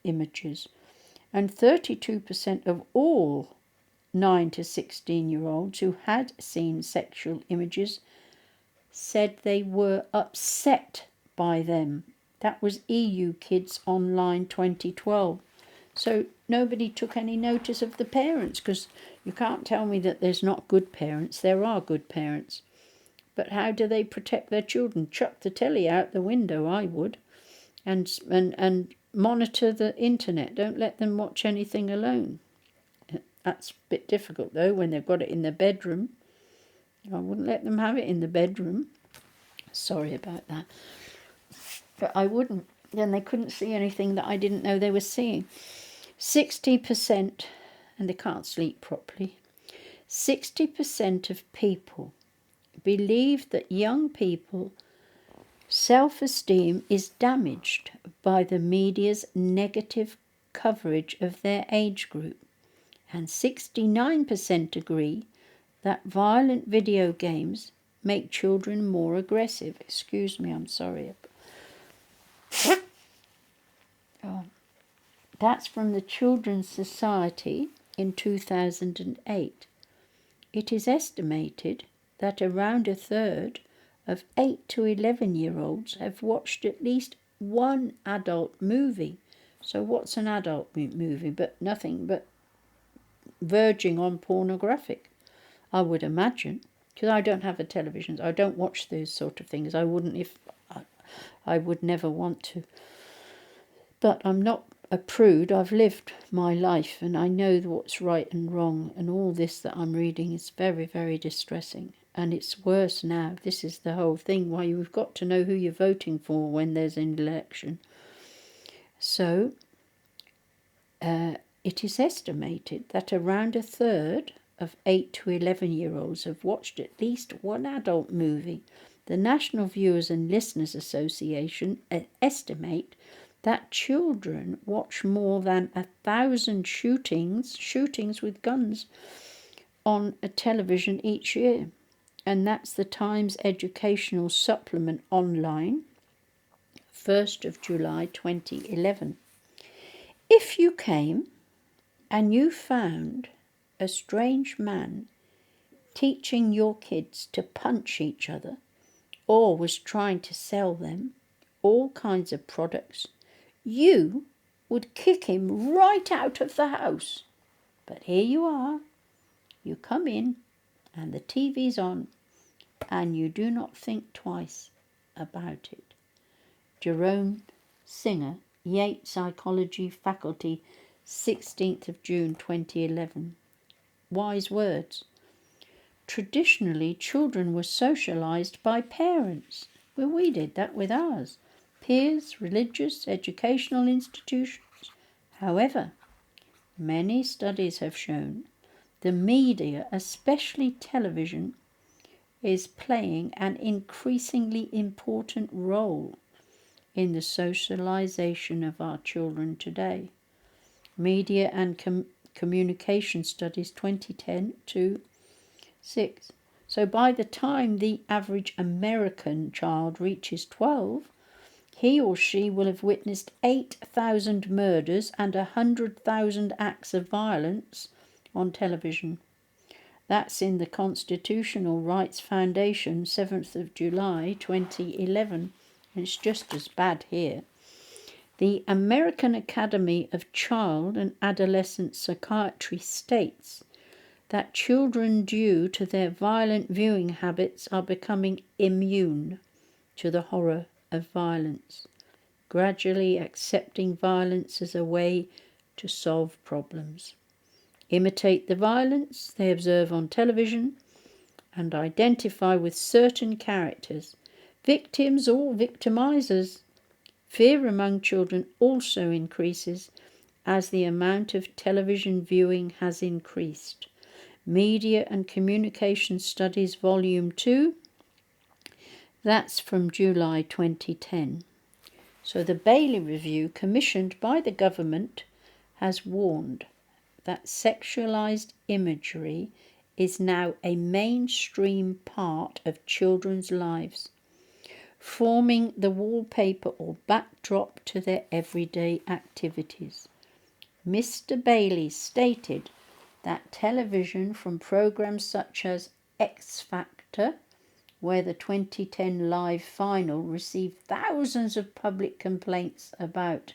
images. And 32% of all 9 to 16-year-olds who had seen sexual images said they were upset by them. That was EU Kids Online 2012. So nobody took any notice of the parents, because you can't tell me that there's not good parents. There are good parents. But how do they protect their children? Chuck the telly out the window, I would, and monitor the internet. Don't let them watch anything alone. That's a bit difficult, though, when they've got it in their bedroom. I wouldn't let them have it in the bedroom. Sorry about that. But I wouldn't. Then they couldn't see anything that I didn't know they were seeing. 60%, and they can't sleep properly, 60% of people believe that young people self-esteem is damaged by the media's negative coverage of their age group, and 69% agree that violent video games make children more aggressive. Excuse me, I'm sorry. Oh, that's from the Children's Society in 2008. It is estimated that around a third of 8 to 11-year-olds have watched at least one adult movie. So what's an adult movie? But nothing but verging on pornographic, I would imagine, because I don't have a television. I don't watch those sort of things. I wouldn't if I would never want to. But I'm not a prude. I've lived my life and I know what's right and wrong, and all this that I'm reading is very, very distressing. And it's worse now. This is the whole thing, why you've got to know who you're voting for when there's an election. So it is estimated that around a third of 8 to 11-year-olds have watched at least one adult movie. The National Viewers and Listeners Association estimate that children watch more than 1,000 shootings with guns on a television each year. And that's the Times Educational Supplement Online, 1st of July 2011. If you came and you found a strange man teaching your kids to punch each other, or was trying to sell them all kinds of products, you would kick him right out of the house. But here you are, you come in and the TV's on and you do not think twice about it. Jerome Singer, Yates Psychology Faculty, 16th of June 2011. Wise words. Traditionally, children were socialised by parents. Well, we did that with ours. Peers, religious, educational institutions. However, many studies have shown the media, especially television, is playing an increasingly important role in the socialisation of our children today. Media and Communication Studies 2010-6. So by the time the average American child reaches 12, he or she will have witnessed 8,000 murders and 100,000 acts of violence on television. That's in the Constitutional Rights Foundation, 7th of July 2011. And it's just as bad here. The American Academy of Child and Adolescent Psychiatry states that children, due to their violent viewing habits, are becoming immune to the horror of violence, gradually accepting violence as a way to solve problems, imitate the violence they observe on television, and identify with certain characters, victims or victimizers. Fear among children also increases as the amount of television viewing has increased. Media and Communication Studies, Volume 2, that's from July 2010. So the Bailey Review, commissioned by the government, has warned that sexualized imagery is now a mainstream part of children's lives, forming the wallpaper or backdrop to their everyday activities. Mr. Bailey stated that television, from programs such as X Factor, where the 2010 live final received thousands of public complaints about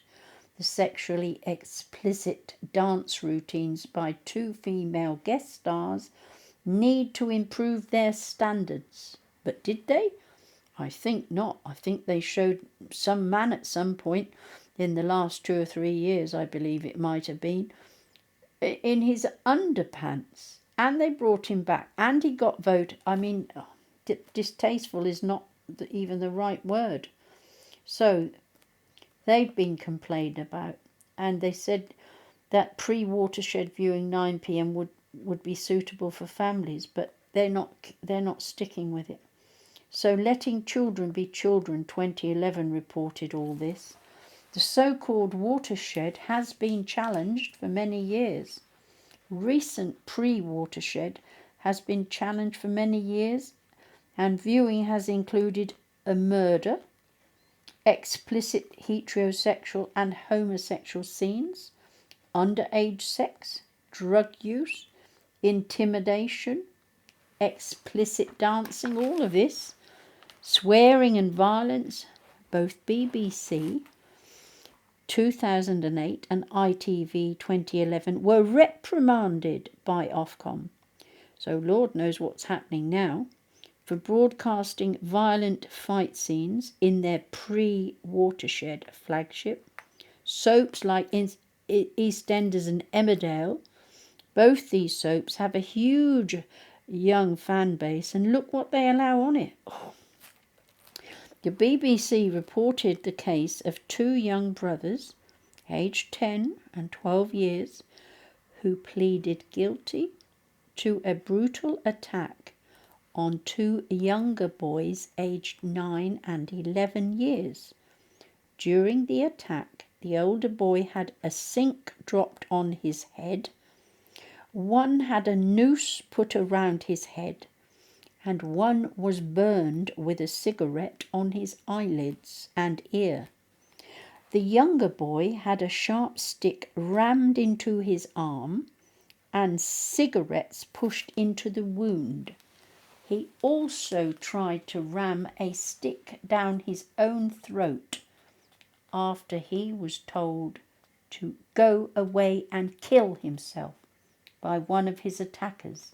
the sexually explicit dance routines by 2 female guest stars, need to improve their standards. But did they? I think not. I think they showed some man at some point in the last 2 or 3 years, I believe it might have been, in his underpants. And they brought him back. And he got voted. I mean, distasteful is not even the right word. So they've been complained about. And they said that pre-watershed viewing 9 p.m. would be suitable for families. But they're not sticking with it. So letting children be children, 2011 reported all this. The so-called watershed has been challenged for many years. Recent pre-watershed has been challenged for many years, and viewing has included a murder, explicit heterosexual and homosexual scenes, underage sex, drug use, intimidation, explicit dancing, all of this, swearing and violence. Both BBC 2008 and ITV 2011 were reprimanded by Ofcom. So Lord knows what's happening now, for broadcasting violent fight scenes in their pre-watershed flagship. Soaps like EastEnders and Emmerdale, both these soaps have a huge young fan base, and look what they allow on it. The BBC reported the case of 2 young brothers, aged 10 and 12 years, who pleaded guilty to a brutal attack on 2 younger boys aged 9 and 11 years. During the attack, the older boy had a sink dropped on his head. One had a noose put around his head, and one was burned with a cigarette on his eyelids and ear. The younger boy had a sharp stick rammed into his arm and cigarettes pushed into the wound. He also tried to ram a stick down his own throat after he was told to go away and kill himself by one of his attackers.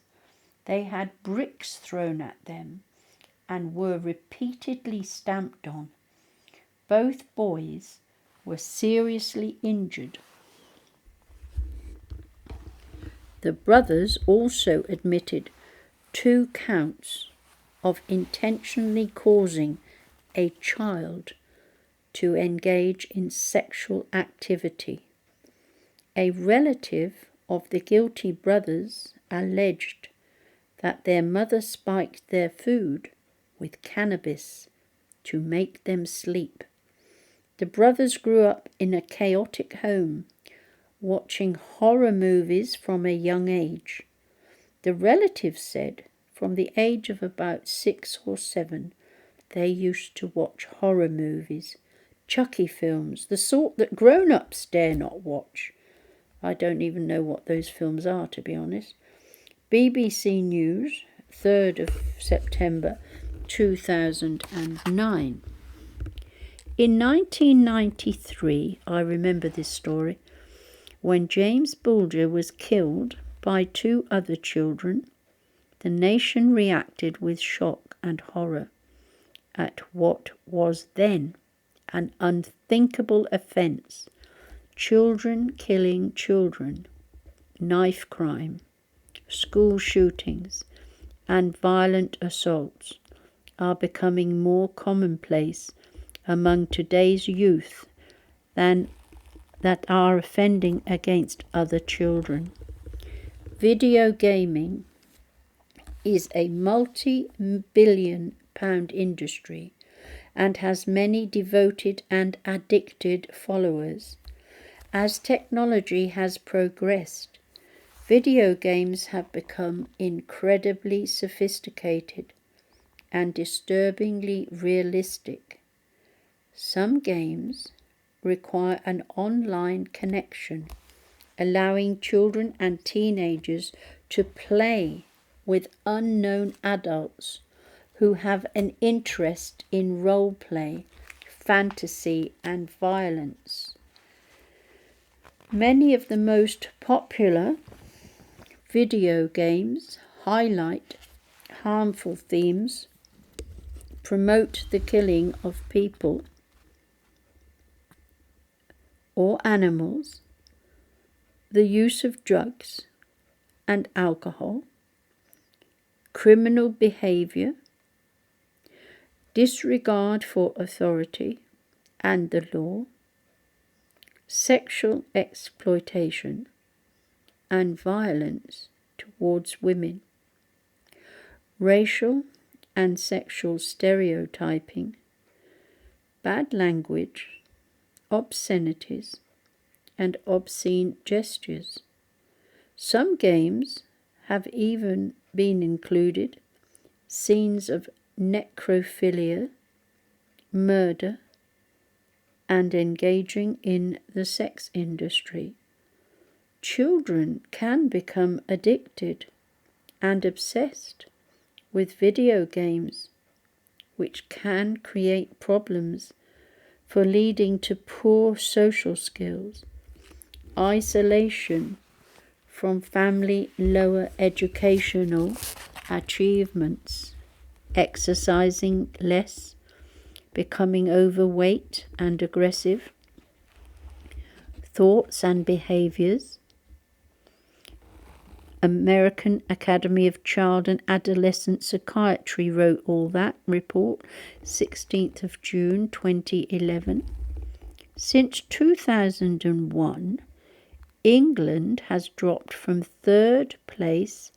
They had bricks thrown at them and were repeatedly stamped on. Both boys were seriously injured. The brothers also admitted 2 counts of intentionally causing a child to engage in sexual activity. A relative of the guilty brothers alleged that their mother spiked their food with cannabis to make them sleep. The brothers grew up in a chaotic home, watching horror movies from a young age. The relative said from the age of about 6 or 7, they used to watch horror movies, Chucky films, the sort that grown-ups dare not watch. I don't even know what those films are, to be honest. BBC News, 3rd of September 2009. In 1993, I remember this story, when James Bulger was killed by 2 other children, the nation reacted with shock and horror at what was then an unthinkable offence. Children killing children, knife crime, school shootings, and violent assaults are becoming more commonplace among today's youth than that are offending against other children. Video gaming is a multi-billion-pound industry and has many devoted and addicted followers. As technology has progressed, video games have become incredibly sophisticated and disturbingly realistic. Some games require an online connection, allowing children and teenagers to play with unknown adults who have an interest in role play, fantasy and violence. Many of the most popular video games highlight harmful themes, promote the killing of people or animals, the use of drugs and alcohol, criminal behavior, disregard for authority and the law, sexual exploitation and violence towards women, racial and sexual stereotyping, bad language, obscenities, and obscene gestures. Some games have even been included scenes of necrophilia, murder, and engaging in the sex industry. Children can become addicted and obsessed with video games, which can create problems for leading to poor social skills, isolation from family, lower educational achievements, exercising less, becoming overweight and aggressive, thoughts and behaviors. American Academy of Child and Adolescent Psychiatry wrote all that report, 16th of June 2011. Since 2001, England has dropped from 3rd place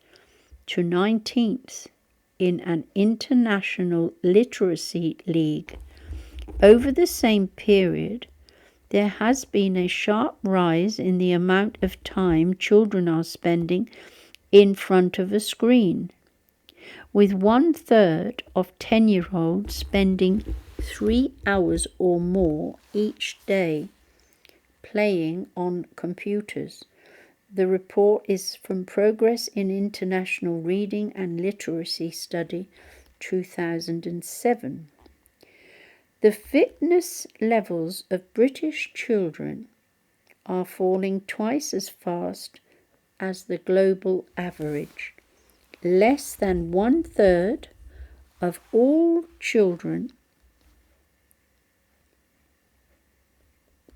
to 19th in an international literacy league. Over the same period, there has been a sharp rise in the amount of time children are spending in front of a screen, with 1/3 of 10-year-olds spending 3 hours or more each day playing on computers. The report is from Progress in International Reading and Literacy Study 2007. The fitness levels of British children are falling twice as fast as the global average. Less than 1/3 of all children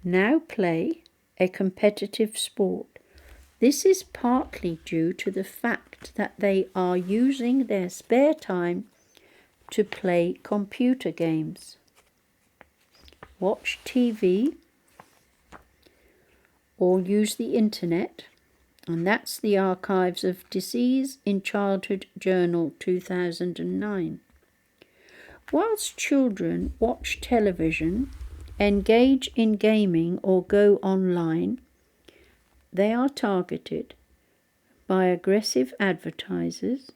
now play a competitive sport. This is partly due to the fact that they are using their spare time to play computer games, watch TV, or use the internet. And that's the Archives of Disease in Childhood Journal 2009. Whilst children watch television, engage in gaming or go online, they are targeted by aggressive advertisers.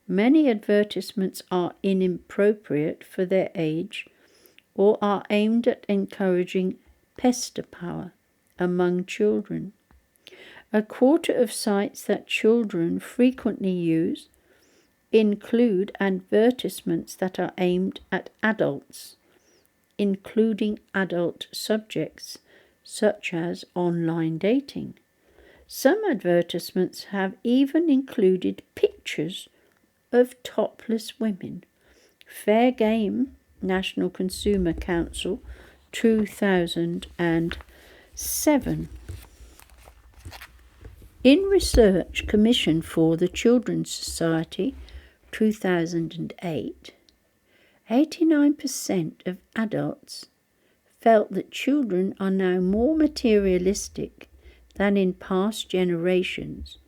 Many advertisements are inappropriate for their age or are aimed at encouraging pester power among children. 1/4 of sites that children frequently use include advertisements that are aimed at adults, including adult subjects such as online dating. Some advertisements have even included pictures of topless women. Fair Game, National Consumer Council, 2007. In research commissioned for the Children's Society, 2008, 89% of adults felt that children are now more materialistic than in past generations,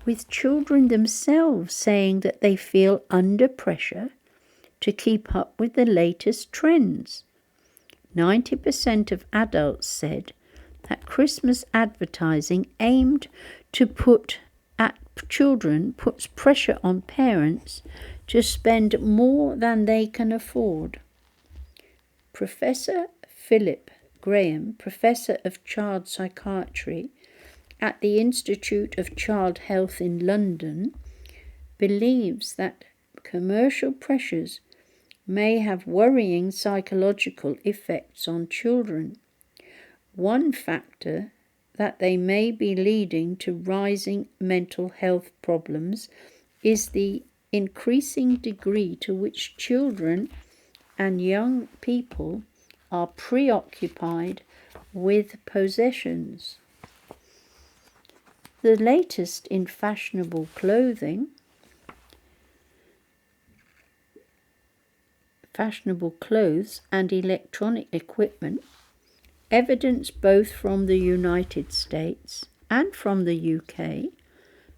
with children themselves saying that they feel under pressure to keep up with the latest trends. 90% of adults said that Christmas advertising aimed to put at children puts pressure on parents to spend more than they can afford. Professor Philip Graham, Professor of Child Psychiatry at the Institute of Child Health in London, believes that commercial pressures may have worrying psychological effects on children. One factor that they may be leading to rising mental health problems is the increasing degree to which children and young people are preoccupied with possessions. The latest in fashionable clothing, fashionable clothes and electronic equipment, evidence both from the United States and from the UK,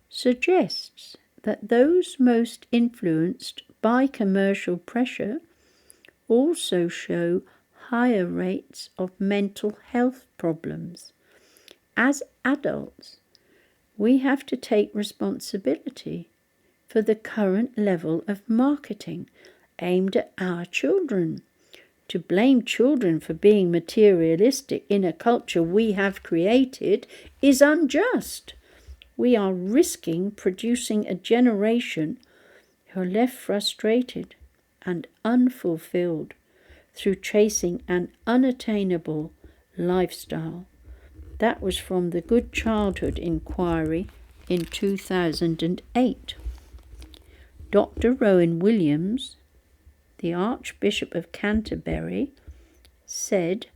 suggests that those most influenced by commercial pressure also show higher rates of mental health problems. As adults, we have to take responsibility for the current level of marketing aimed at our children. To blame children for being materialistic in a culture we have created is unjust. We are risking producing a generation who are left frustrated and unfulfilled through chasing an unattainable lifestyle. That was from the Good Childhood Inquiry in 2008. Dr. Rowan Williams, the Archbishop of Canterbury, said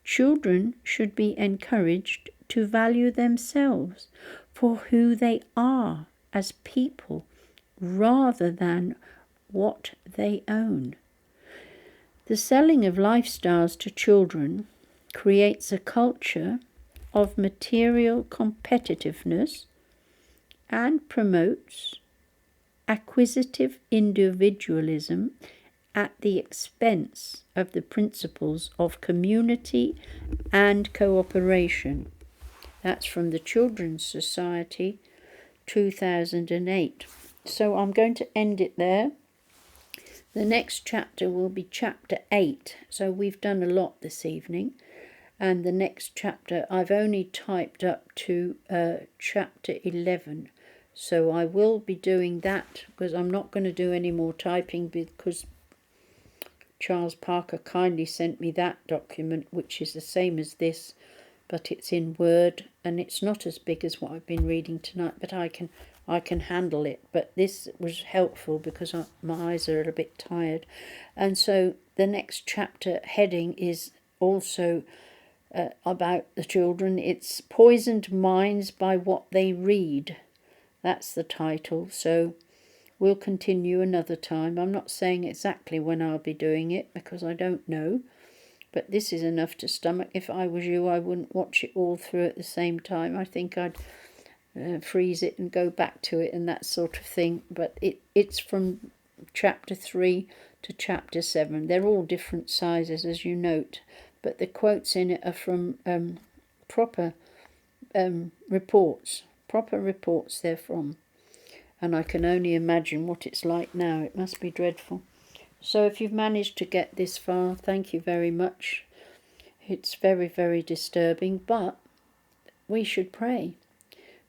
children should be encouraged to value themselves for who they are as people rather than what they own. The selling of lifestyles to children creates a culture of material competitiveness and promotes acquisitive individualism at the expense of the principles of community and cooperation. That's from the Children's Society, 2008. So I'm going to end it there. The next chapter will be chapter 8. So we've done a lot this evening. And the next chapter, I've only typed up to chapter 11. So I will be doing that because I'm not going to do any more typing because Charles Parker kindly sent me that document, which is the same as this, but it's in Word and it's not as big as what I've been reading tonight, but I can handle it. But this was helpful because my eyes are a little bit tired. And so the next chapter heading is also about the children. It's Poisoned Minds by What They Read. That's the title. So we'll continue another time. I'm not saying exactly when I'll be doing it because I don't know. But this is enough to stomach. If I was you, I wouldn't watch it all through at the same time. I think I'd freeze it and go back to it and that sort of thing. But it's from chapter 3 to chapter 7. They're all different sizes, as you note. But the quotes in it are from proper reports. Proper reports they're from. And I can only imagine what it's like now. It must be dreadful. So if you've managed to get this far, thank you very much. It's very, very disturbing, but we should pray.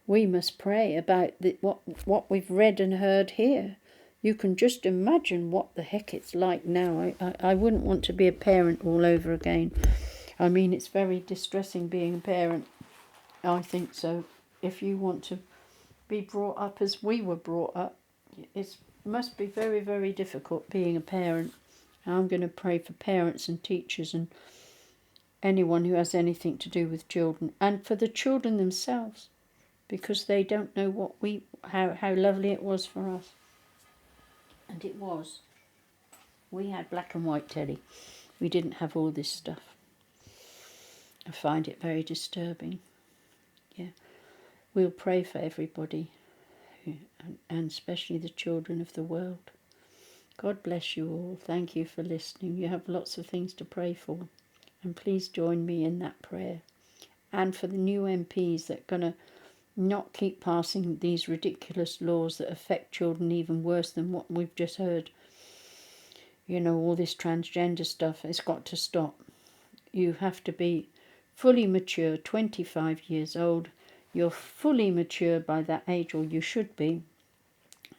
We must pray about what we've read and heard here. You can just imagine what the heck it's like now. I wouldn't want to be a parent all over again. I mean, it's very distressing being a parent. I think so. If you want to be brought up as we were brought up, it must be very, very difficult being a parent. I'm going to pray for parents and teachers and anyone who has anything to do with children, and for the children themselves, because they don't know how lovely it was for us. And it was. We had black and white telly. We didn't have all this stuff. I find it very disturbing. Yeah. We'll pray for everybody, and especially the children of the world. God bless you all. Thank you for listening. You have lots of things to pray for. And please join me in that prayer. And for the new MPs that are going to not keep passing these ridiculous laws that affect children even worse than what we've just heard. You know, all this transgender stuff has got to stop. You have to be fully mature, 25 years old. You're fully mature by that age, or you should be.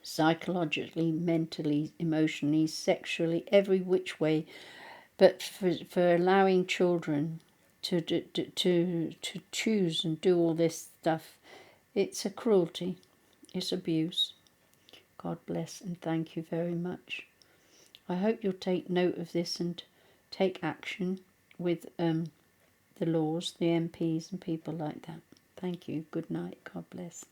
psychologically, mentally, emotionally, sexually, every which way. But for allowing children to choose and do all this stuff, it's a cruelty, it's abuse. God bless and thank you very much. I hope you'll take note of this and take action with the laws, the MPs and people like that. Thank you. Good night. God bless.